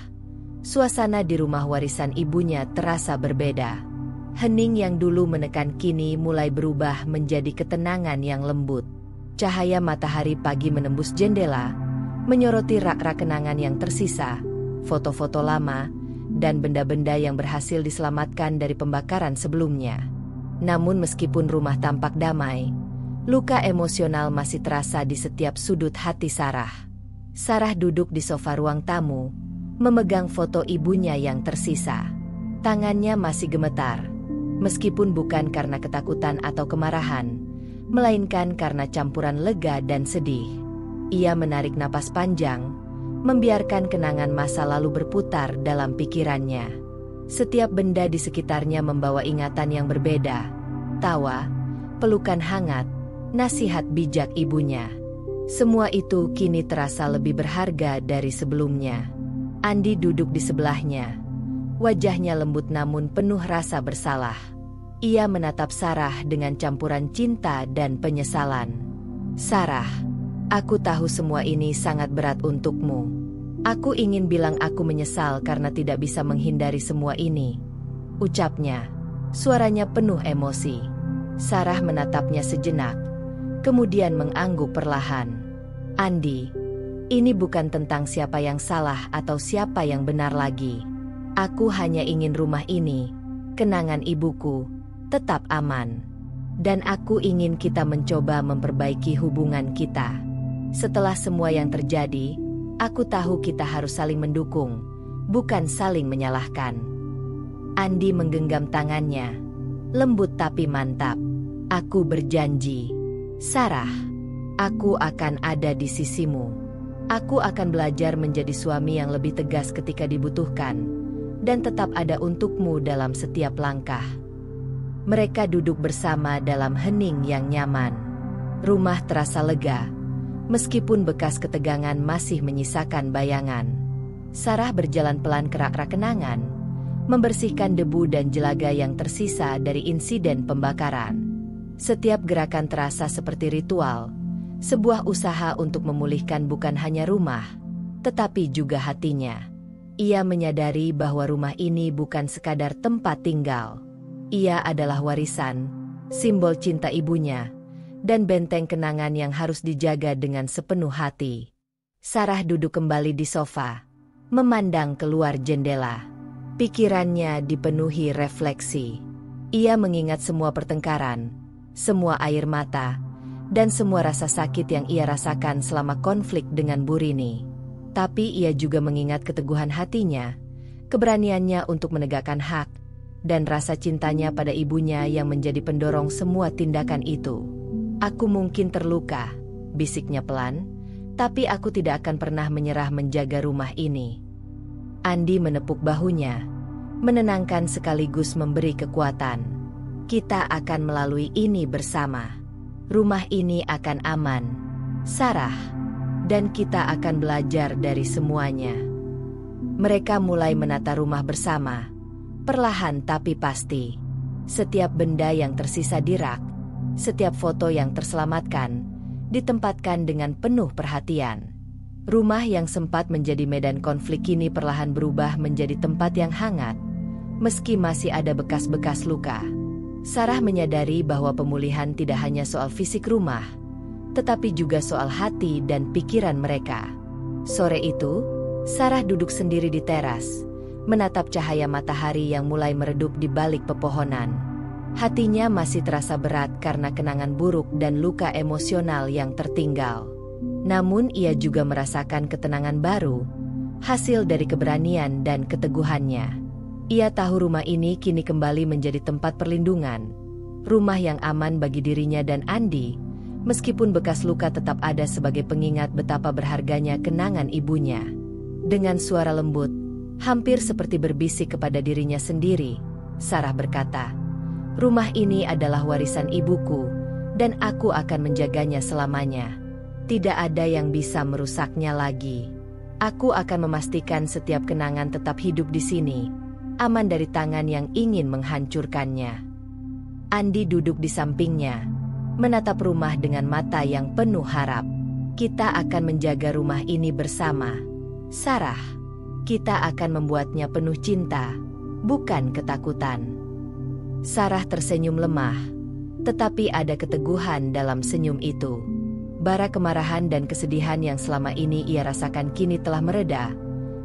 S1: suasana di rumah warisan ibunya terasa berbeda. Hening yang dulu menekan kini mulai berubah menjadi ketenangan yang lembut. Cahaya matahari pagi menembus jendela, menyoroti rak-rak kenangan yang tersisa, foto-foto lama, dan benda-benda yang berhasil diselamatkan dari pembakaran sebelumnya. Namun meskipun rumah tampak damai, luka emosional masih terasa di setiap sudut hati Sarah. Sarah duduk di sofa ruang tamu, memegang foto ibunya yang tersisa. Tangannya masih gemetar, meskipun bukan karena ketakutan atau kemarahan, melainkan karena campuran lega dan sedih. Ia menarik napas panjang, membiarkan kenangan masa lalu berputar dalam pikirannya. Setiap benda di sekitarnya membawa ingatan yang berbeda. Tawa, pelukan hangat, nasihat bijak ibunya. Semua itu kini terasa lebih berharga dari sebelumnya. Andi duduk di sebelahnya. Wajahnya lembut namun penuh rasa bersalah. Ia menatap Sarah dengan campuran cinta dan penyesalan. "Sarah, aku tahu semua ini sangat berat untukmu. Aku ingin bilang aku menyesal karena tidak bisa menghindari semua ini," ucapnya. Suaranya penuh emosi. Sarah menatapnya sejenak, kemudian mengangguk perlahan. "Andi, ini bukan tentang siapa yang salah atau siapa yang benar lagi. Aku hanya ingin rumah ini, kenangan ibuku, tetap aman. Dan aku ingin kita mencoba memperbaiki hubungan kita. Setelah semua yang terjadi, aku tahu kita harus saling mendukung, bukan saling menyalahkan." Andi menggenggam tangannya, lembut tapi mantap. "Aku berjanji, Sarah, aku akan ada di sisimu. Aku akan belajar menjadi suami yang lebih tegas ketika dibutuhkan, dan tetap ada untukmu dalam setiap langkah." Mereka duduk bersama dalam hening yang nyaman. Rumah terasa lega, meskipun bekas ketegangan masih menyisakan bayangan. Sarah berjalan pelan ke rak-rak kenangan, membersihkan debu dan jelaga yang tersisa dari insiden pembakaran. Setiap gerakan terasa seperti ritual, Sebuah usaha untuk memulihkan bukan hanya rumah, tetapi juga hatinya. Ia menyadari bahwa rumah ini bukan sekadar tempat tinggal. Ia adalah warisan, simbol cinta ibunya, dan benteng kenangan yang harus dijaga dengan sepenuh hati. Sarah duduk kembali di sofa, memandang keluar jendela. Pikirannya dipenuhi refleksi. Ia mengingat semua pertengkaran, semua air mata, dan semua rasa sakit yang ia rasakan selama konflik dengan Bu Rini. Tapi ia juga mengingat keteguhan hatinya, keberaniannya untuk menegakkan hak, dan rasa cintanya pada ibunya yang menjadi pendorong semua tindakan itu. Aku mungkin terluka, bisiknya pelan, tapi aku tidak akan pernah menyerah menjaga rumah ini. Andi menepuk bahunya, menenangkan sekaligus memberi kekuatan. Kita akan melalui ini bersama. Rumah ini akan aman, Sarah, dan kita akan belajar dari semuanya. Mereka mulai menata rumah bersama, perlahan tapi pasti. Setiap benda yang tersisa di rak, setiap foto yang terselamatkan, ditempatkan dengan penuh perhatian. Rumah yang sempat menjadi medan konflik kini perlahan berubah menjadi tempat yang hangat, meski masih ada bekas-bekas luka. Sarah menyadari bahwa pemulihan tidak hanya soal fisik rumah, tetapi juga soal hati dan pikiran mereka. Sore itu, Sarah duduk sendiri di teras, menatap cahaya matahari yang mulai meredup di balik pepohonan. Hatinya masih terasa berat karena kenangan buruk dan luka emosional yang tertinggal. Namun ia juga merasakan ketenangan baru, hasil dari keberanian dan keteguhannya. Ia tahu rumah ini kini kembali menjadi tempat perlindungan, rumah yang aman bagi dirinya dan Andi, meskipun bekas luka tetap ada sebagai pengingat betapa berharganya kenangan ibunya. Dengan suara lembut, hampir seperti berbisik kepada dirinya sendiri, Sarah berkata, "Rumah ini adalah warisan ibuku, dan aku akan menjaganya selamanya. Tidak ada yang bisa merusaknya lagi. Aku akan memastikan setiap kenangan tetap hidup di sini, aman dari tangan yang ingin menghancurkannya." Andi duduk di sampingnya, menatap rumah dengan mata yang penuh harap. "Kita akan menjaga rumah ini bersama, Sarah. Kita akan membuatnya penuh cinta, bukan ketakutan." Sarah tersenyum lemah, tetapi ada keteguhan dalam senyum itu. Bara kemarahan dan kesedihan yang selama ini ia rasakan kini telah mereda,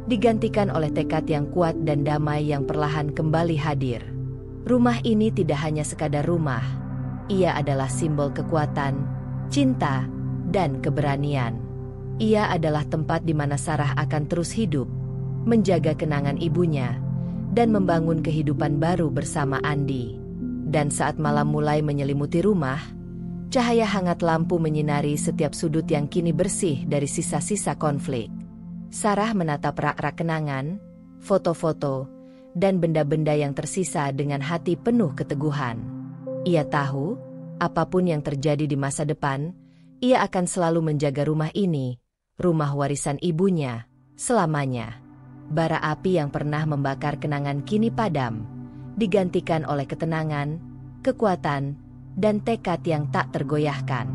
S1: digantikan oleh tekad yang kuat dan damai yang perlahan kembali hadir. Rumah ini tidak hanya sekadar rumah, ia adalah simbol kekuatan, cinta, dan keberanian. Ia adalah tempat di mana Sarah akan terus hidup, menjaga kenangan ibunya, dan membangun kehidupan baru bersama Andi. Dan saat malam mulai menyelimuti rumah, cahaya hangat lampu menyinari setiap sudut yang kini bersih dari sisa-sisa konflik. Sarah menatap rak-rak kenangan, foto-foto, dan benda-benda yang tersisa dengan hati penuh keteguhan. Ia tahu, apapun yang terjadi di masa depan, ia akan selalu menjaga rumah ini, rumah warisan ibunya, selamanya. Bara api yang pernah membakar kenangan kini padam, digantikan oleh ketenangan, kekuatan, dan tekad yang tak tergoyahkan.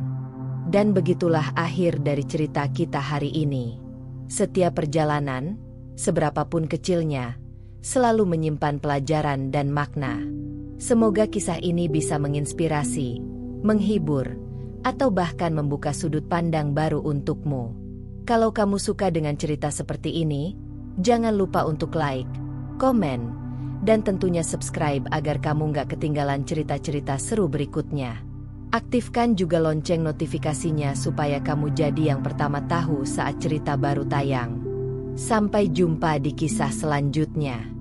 S1: Dan begitulah akhir dari cerita kita hari ini. Setiap perjalanan, seberapapun kecilnya, selalu menyimpan pelajaran dan makna. Semoga kisah ini bisa menginspirasi, menghibur, atau bahkan membuka sudut pandang baru untukmu. Kalau kamu suka dengan cerita seperti ini, jangan lupa untuk like, komen, dan tentunya subscribe agar kamu nggak ketinggalan cerita-cerita seru berikutnya. Aktifkan juga lonceng notifikasinya supaya kamu jadi yang pertama tahu saat cerita baru tayang. Sampai jumpa di kisah selanjutnya.